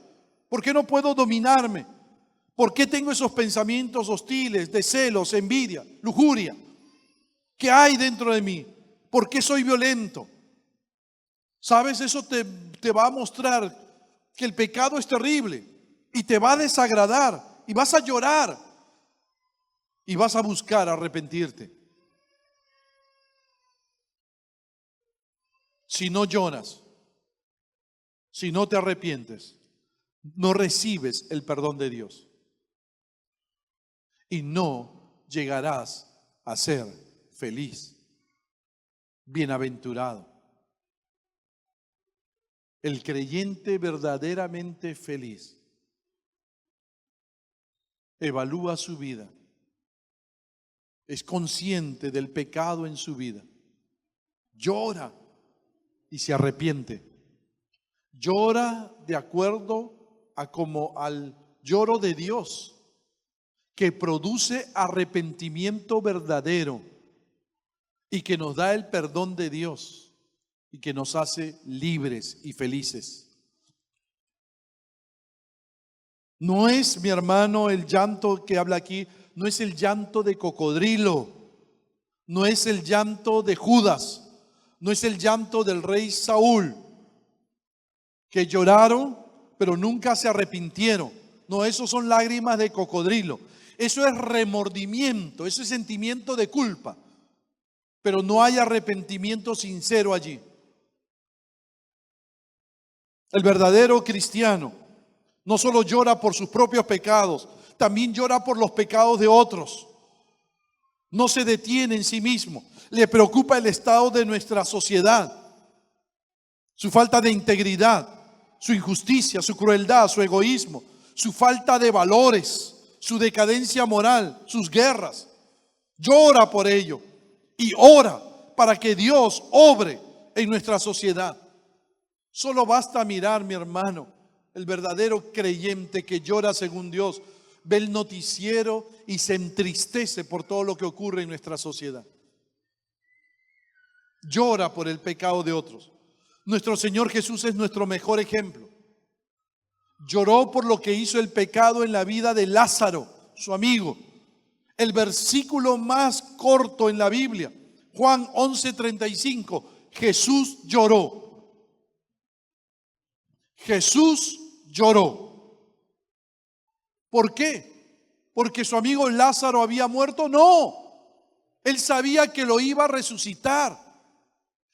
¿Por qué no puedo dominarme? ¿Por qué tengo esos pensamientos hostiles de celos, envidia, lujuria? ¿Qué hay dentro de mí? ¿Por qué soy violento? ¿Sabes? Eso te va a mostrar que el pecado es terrible y te va a desagradar y vas a llorar y vas a buscar arrepentirte. Si no lloras, si no te arrepientes, no recibes el perdón de Dios. Y no llegarás a ser feliz, bienaventurado. El creyente verdaderamente feliz evalúa su vida, es consciente del pecado en su vida, llora y se arrepiente. Llora de acuerdo a como al lloro de Dios, que produce arrepentimiento verdadero y que nos da el perdón de Dios y que nos hace libres y felices. No es, mi hermano, el llanto que habla aquí, no es el llanto de cocodrilo, no es el llanto de Judas, no es el llanto del rey Saúl, que lloraron pero nunca se arrepintieron. No, esos son lágrimas de cocodrilo. Eso es remordimiento, eso es sentimiento de culpa, pero no hay arrepentimiento sincero allí. El verdadero cristiano no solo llora por sus propios pecados, también llora por los pecados de otros. No se detiene en sí mismo, le preocupa el estado de nuestra sociedad, su falta de integridad, su injusticia, su crueldad, su egoísmo, su falta de valores, su decadencia moral, sus guerras. Llora por ello y ora para que Dios obre en nuestra sociedad. Solo basta mirar, mi hermano, El verdadero creyente que llora según Dios ve el noticiero y se entristece por todo lo que ocurre en nuestra sociedad. Llora por el pecado de otros. Nuestro Señor Jesús es nuestro mejor ejemplo. Lloró por lo que hizo el pecado en la vida de Lázaro, su amigo. El versículo más corto en la Biblia, Juan 11:35, Jesús lloró. Jesús lloró. ¿Por qué? ¿Porque su amigo Lázaro había muerto? No. Él sabía que lo iba a resucitar.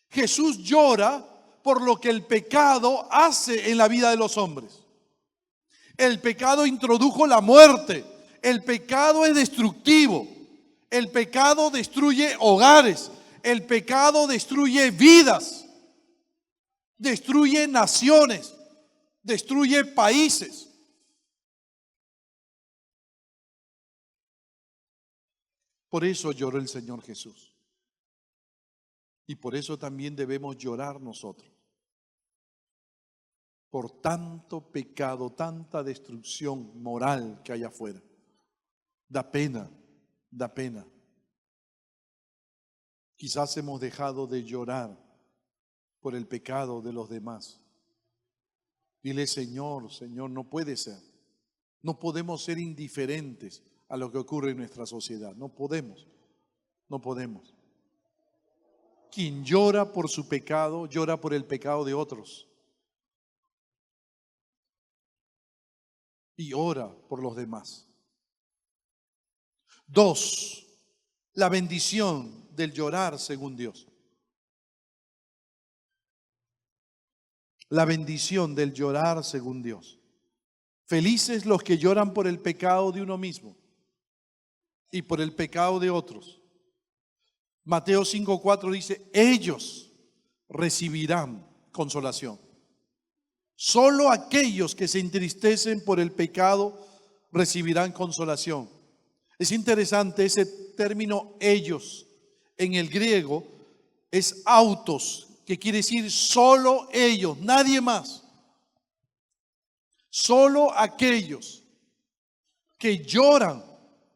Jesús llora por lo que el pecado hace en la vida de los hombres. El pecado introdujo la muerte. El pecado es destructivo. El pecado destruye hogares. El pecado destruye vidas. Destruye naciones. Destruye países. Por eso lloró el Señor Jesús. Y por eso también debemos llorar nosotros. Por tanto pecado, tanta destrucción moral que hay afuera. Da pena, da pena. Quizás hemos dejado de llorar por el pecado de los demás. Dile, Señor, Señor, no puede ser. No podemos ser indiferentes a lo que ocurre en nuestra sociedad. No podemos, no podemos. Quien llora por su pecado, llora por el pecado de otros. Y ora por los demás. 2, la bendición del llorar según Dios. La bendición del llorar según Dios. Felices los que lloran por el pecado de uno mismo y por el pecado de otros. Mateo 5:4 dice, ellos recibirán consolación. Solo aquellos que se entristecen por el pecado recibirán consolación. Es interesante ese término ellos. En el griego es autos, que quiere decir solo ellos, nadie más. Solo aquellos que lloran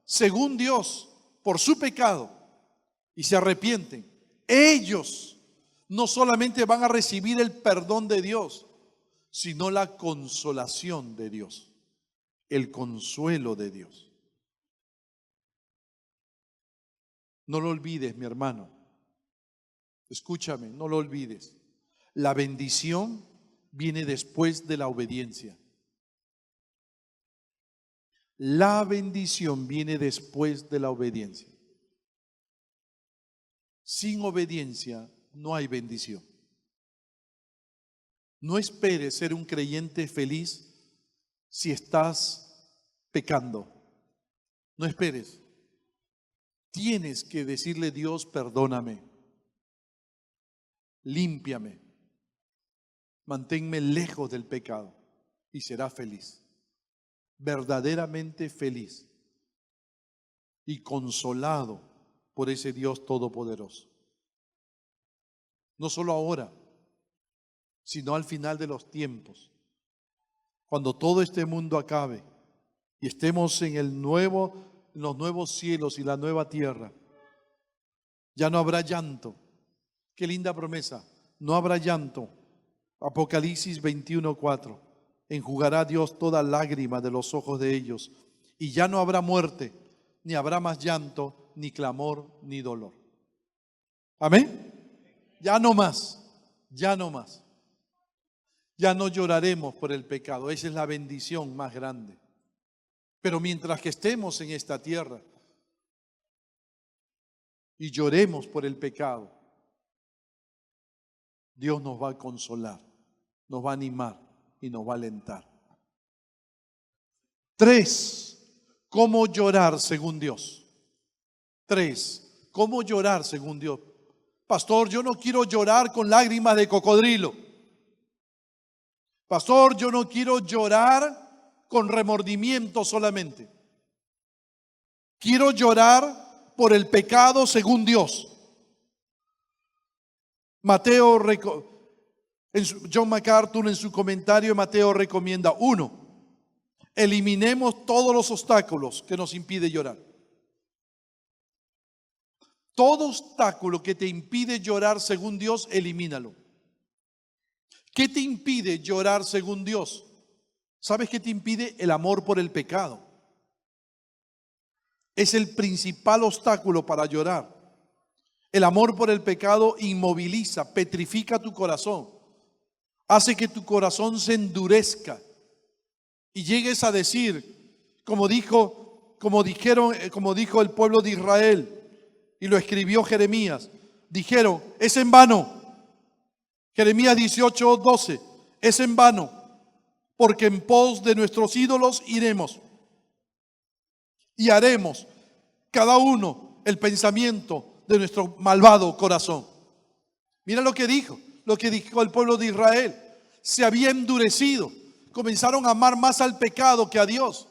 según Dios por su pecado y se arrepienten, ellos no solamente van a recibir el perdón de Dios, sino la consolación de Dios, el consuelo de Dios. No lo olvides, mi hermano. Escúchame, no lo olvides. La bendición viene después de la obediencia. La bendición viene después de la obediencia. Sin obediencia no hay bendición. No esperes ser un creyente feliz si estás pecando. No esperes. Tienes que decirle a Dios, perdóname, límpiame, manténme lejos del pecado y serás feliz. Verdaderamente feliz y consolado por ese Dios todopoderoso. No solo ahora, sino al final de los tiempos, cuando todo este mundo acabe y estemos en los nuevos cielos y la nueva tierra. Ya no habrá llanto. Qué linda promesa. No habrá llanto. Apocalipsis 21:4. Enjugará Dios toda lágrima de los ojos de ellos, y ya no habrá muerte, ni habrá más llanto, ni clamor, ni dolor. Amén. Ya no más. Ya no más. Ya no lloraremos por el pecado. Esa es la bendición más grande. Pero mientras que estemos en esta tierra y lloremos por el pecado, Dios nos va a consolar, nos va a animar y nos va a alentar. 3, ¿cómo llorar según Dios? 3, ¿cómo llorar según Dios? Pastor, yo no quiero llorar con lágrimas de cocodrilo. Pastor, yo no quiero llorar con remordimiento solamente. Quiero llorar por el pecado según Dios. Mateo John MacArthur en su comentario de Mateo recomienda: 1, eliminemos todos los obstáculos que nos impiden llorar. Todo obstáculo que te impide llorar según Dios, elimínalo. ¿Qué te impide llorar según Dios? ¿Sabes qué te impide? El amor por el pecado. Es el principal obstáculo para llorar. El amor por el pecado inmoviliza, petrifica tu corazón, hace que tu corazón se endurezca y llegues a decir, como dijo el pueblo de Israel, y lo escribió Jeremías, dijeron: es en vano. Jeremías 18:12, es en vano, porque en pos de nuestros ídolos iremos y haremos cada uno el pensamiento de nuestro malvado corazón. Mira lo que dijo el pueblo de Israel. Se había endurecido, comenzaron a amar más al pecado que a Dios,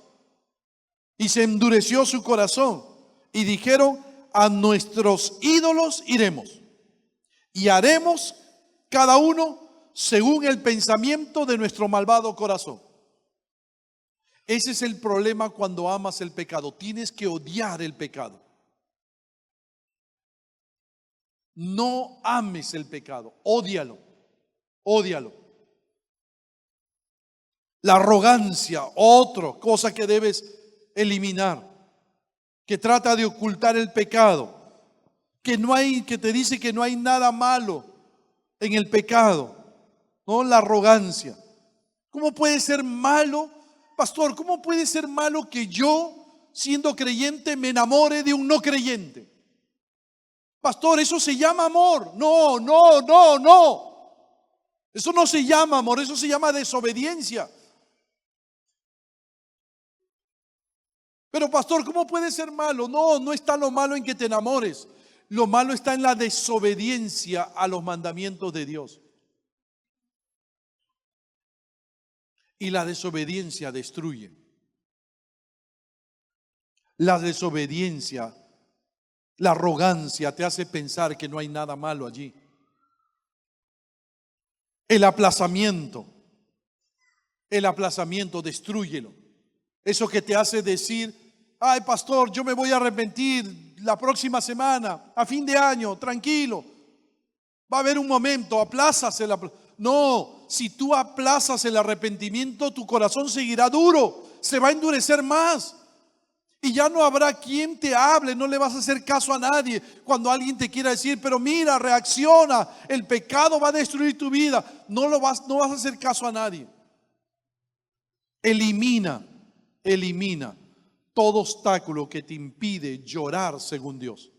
y se endureció su corazón, y dijeron: a nuestros ídolos iremos y haremos cada uno según el pensamiento de nuestro malvado corazón. Ese es el problema cuando amas el pecado. Tienes que odiar el pecado. No ames el pecado, ódialo, ódialo. La arrogancia, otra cosa que debes eliminar, que trata de ocultar el pecado, que te dice que no hay nada malo en el pecado, ¿no? La arrogancia. ¿Cómo puede ser malo, pastor? ¿Cómo puede ser malo que yo, siendo creyente, me enamore de un no creyente? Pastor, eso se llama amor. No. Eso no se llama amor, eso se llama desobediencia. Pero pastor, ¿cómo puede ser malo? No está lo malo en que te enamores. Lo malo está en la desobediencia a los mandamientos de Dios. Y la desobediencia destruye. La desobediencia, la arrogancia te hace pensar que no hay nada malo allí. El aplazamiento destrúyelo. Eso que te hace decir: ay, pastor, yo me voy a arrepentir la próxima semana, a fin de año, tranquilo. Va a haber un momento, aplázase. No, si tú aplazas el arrepentimiento, tu corazón seguirá duro, se va a endurecer más. Y ya no habrá quien te hable, no le vas a hacer caso a nadie. Cuando alguien te quiera decir: pero mira, reacciona, el pecado va a destruir tu vida, no vas a hacer caso a nadie. Elimina todo obstáculo que te impide llorar según Dios.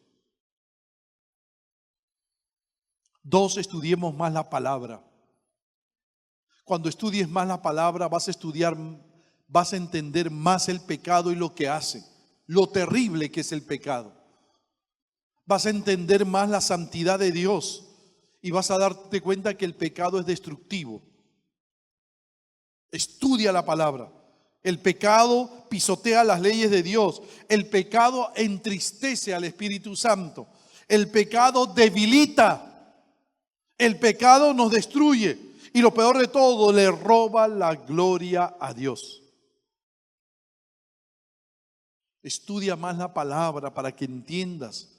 2, estudiemos más la palabra. Cuando estudies más la palabra, vas a entender más el pecado y lo que hace, lo terrible que es el pecado. Vas a entender más la santidad de Dios y vas a darte cuenta que el pecado es destructivo. Estudia la palabra. El pecado pisotea las leyes de Dios. El pecado entristece al Espíritu Santo. El pecado debilita. El pecado nos destruye. Y lo peor de todo, le roba la gloria a Dios. Estudia más la palabra para que entiendas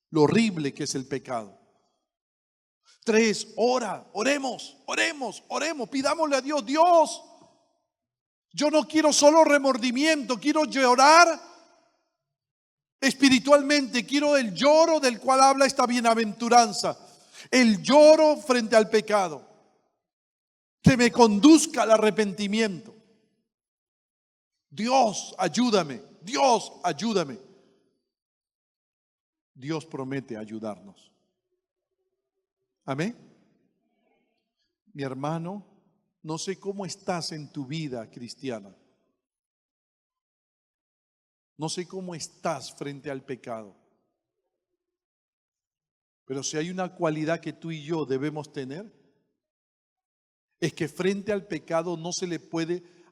lo horrible que es el pecado. 3, oremos, pidámosle a Dios: Dios, yo no quiero solo remordimiento, quiero llorar espiritualmente, quiero el lloro del cual habla esta bienaventuranza, el lloro frente al pecado, que me conduzca al arrepentimiento. Dios, ayúdame, Dios, ayúdame. Dios promete ayudarnos. Amén. Mi hermano, no sé cómo estás en tu vida cristiana. No sé cómo estás frente al pecado. Pero si hay una cualidad que tú y yo debemos tener, es que frente al pecado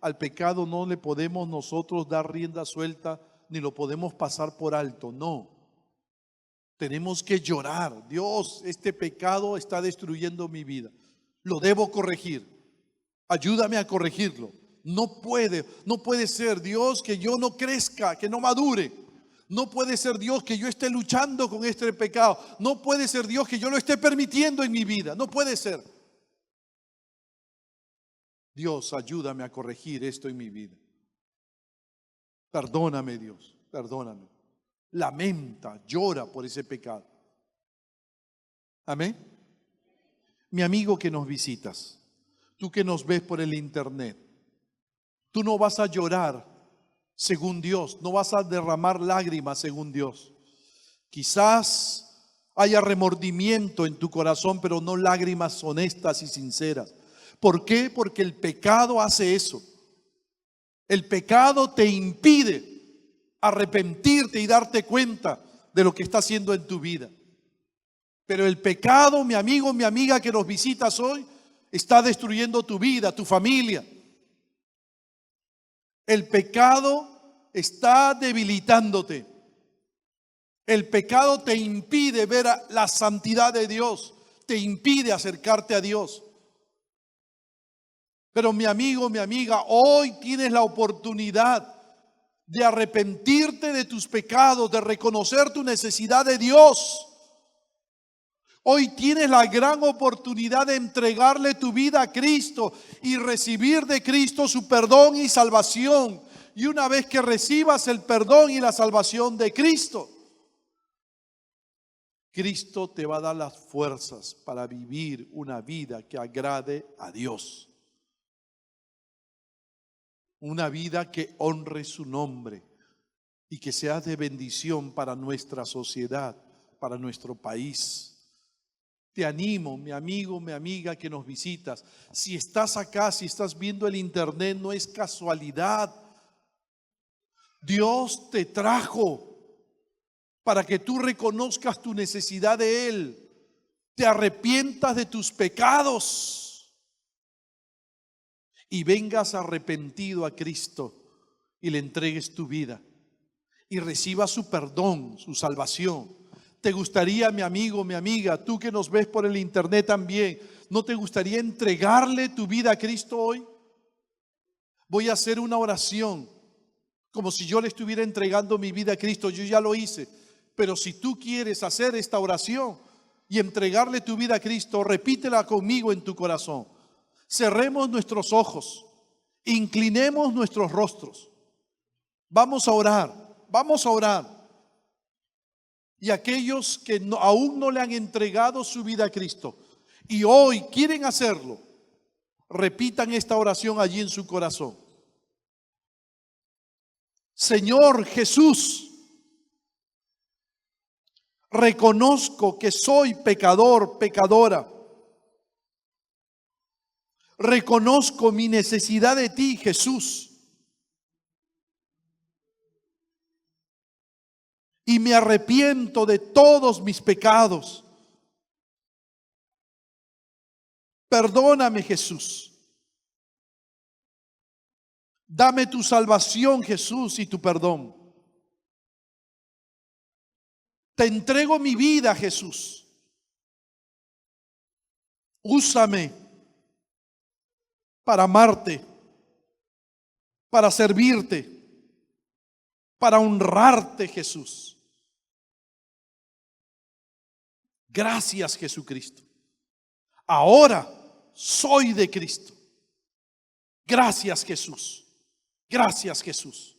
al pecado no le podemos nosotros dar rienda suelta, ni lo podemos pasar por alto, no. Tenemos que llorar: Dios, este pecado está destruyendo mi vida. Lo debo corregir. Ayúdame a corregirlo. No puede ser, Dios, que yo no crezca, que no madure. No puede ser, Dios, que yo esté luchando con este pecado. No puede ser, Dios, que yo lo esté permitiendo en mi vida. No puede ser. Dios, ayúdame a corregir esto en mi vida. Perdóname, Dios, perdóname. Lamenta, llora por ese pecado. Amén. Mi amigo que nos visitas, tú que nos ves por el internet, tú no vas a llorar según Dios, no vas a derramar lágrimas según Dios. Quizás haya remordimiento en tu corazón, pero no lágrimas honestas y sinceras. ¿Por qué? Porque el pecado hace eso. El pecado te impide arrepentirte y darte cuenta de lo que está haciendo en tu vida. Pero el pecado, mi amigo, mi amiga que nos visitas hoy, está destruyendo tu vida, tu familia. El pecado está debilitándote. El pecado te impide ver la santidad de Dios, te impide acercarte a Dios. Pero mi amigo, mi amiga, hoy tienes la oportunidad de arrepentirte de tus pecados, de reconocer tu necesidad de Dios. Hoy tienes la gran oportunidad de entregarle tu vida a Cristo y recibir de Cristo su perdón y salvación. Y una vez que recibas el perdón y la salvación de Cristo, Cristo te va a dar las fuerzas para vivir una vida que agrade a Dios. Una vida que honre su nombre y que sea de bendición para nuestra sociedad, para nuestro país. Te animo, mi amigo, mi amiga que nos visitas. Si estás acá, si estás viendo el internet, no es casualidad. Dios te trajo para que tú reconozcas tu necesidad de Él, te arrepientas de tus pecados y vengas arrepentido a Cristo y le entregues tu vida y recibas su perdón, su salvación. ¿Te gustaría, mi amigo, mi amiga, tú que nos ves por el internet también, no te gustaría entregarle tu vida a Cristo hoy? Voy a hacer una oración como si yo le estuviera entregando mi vida a Cristo. Yo ya lo hice. Pero si tú quieres hacer esta oración y entregarle tu vida a Cristo, repítela conmigo en tu corazón. Cerremos nuestros ojos, inclinemos nuestros rostros. Vamos a orar, vamos a orar. Y aquellos que aún no le han entregado su vida a Cristo y hoy quieren hacerlo, repitan esta oración allí en su corazón. Señor Jesús, reconozco que soy pecador, pecadora. Reconozco mi necesidad de ti, Jesús. Y me arrepiento de todos mis pecados. Perdóname, Jesús. Dame tu salvación, Jesús, y tu perdón. Te entrego mi vida, Jesús. Úsame para amarte, para servirte, para honrarte, Jesús. Gracias, Jesucristo. Ahora soy de Cristo. Gracias, Jesús. Gracias, Jesús.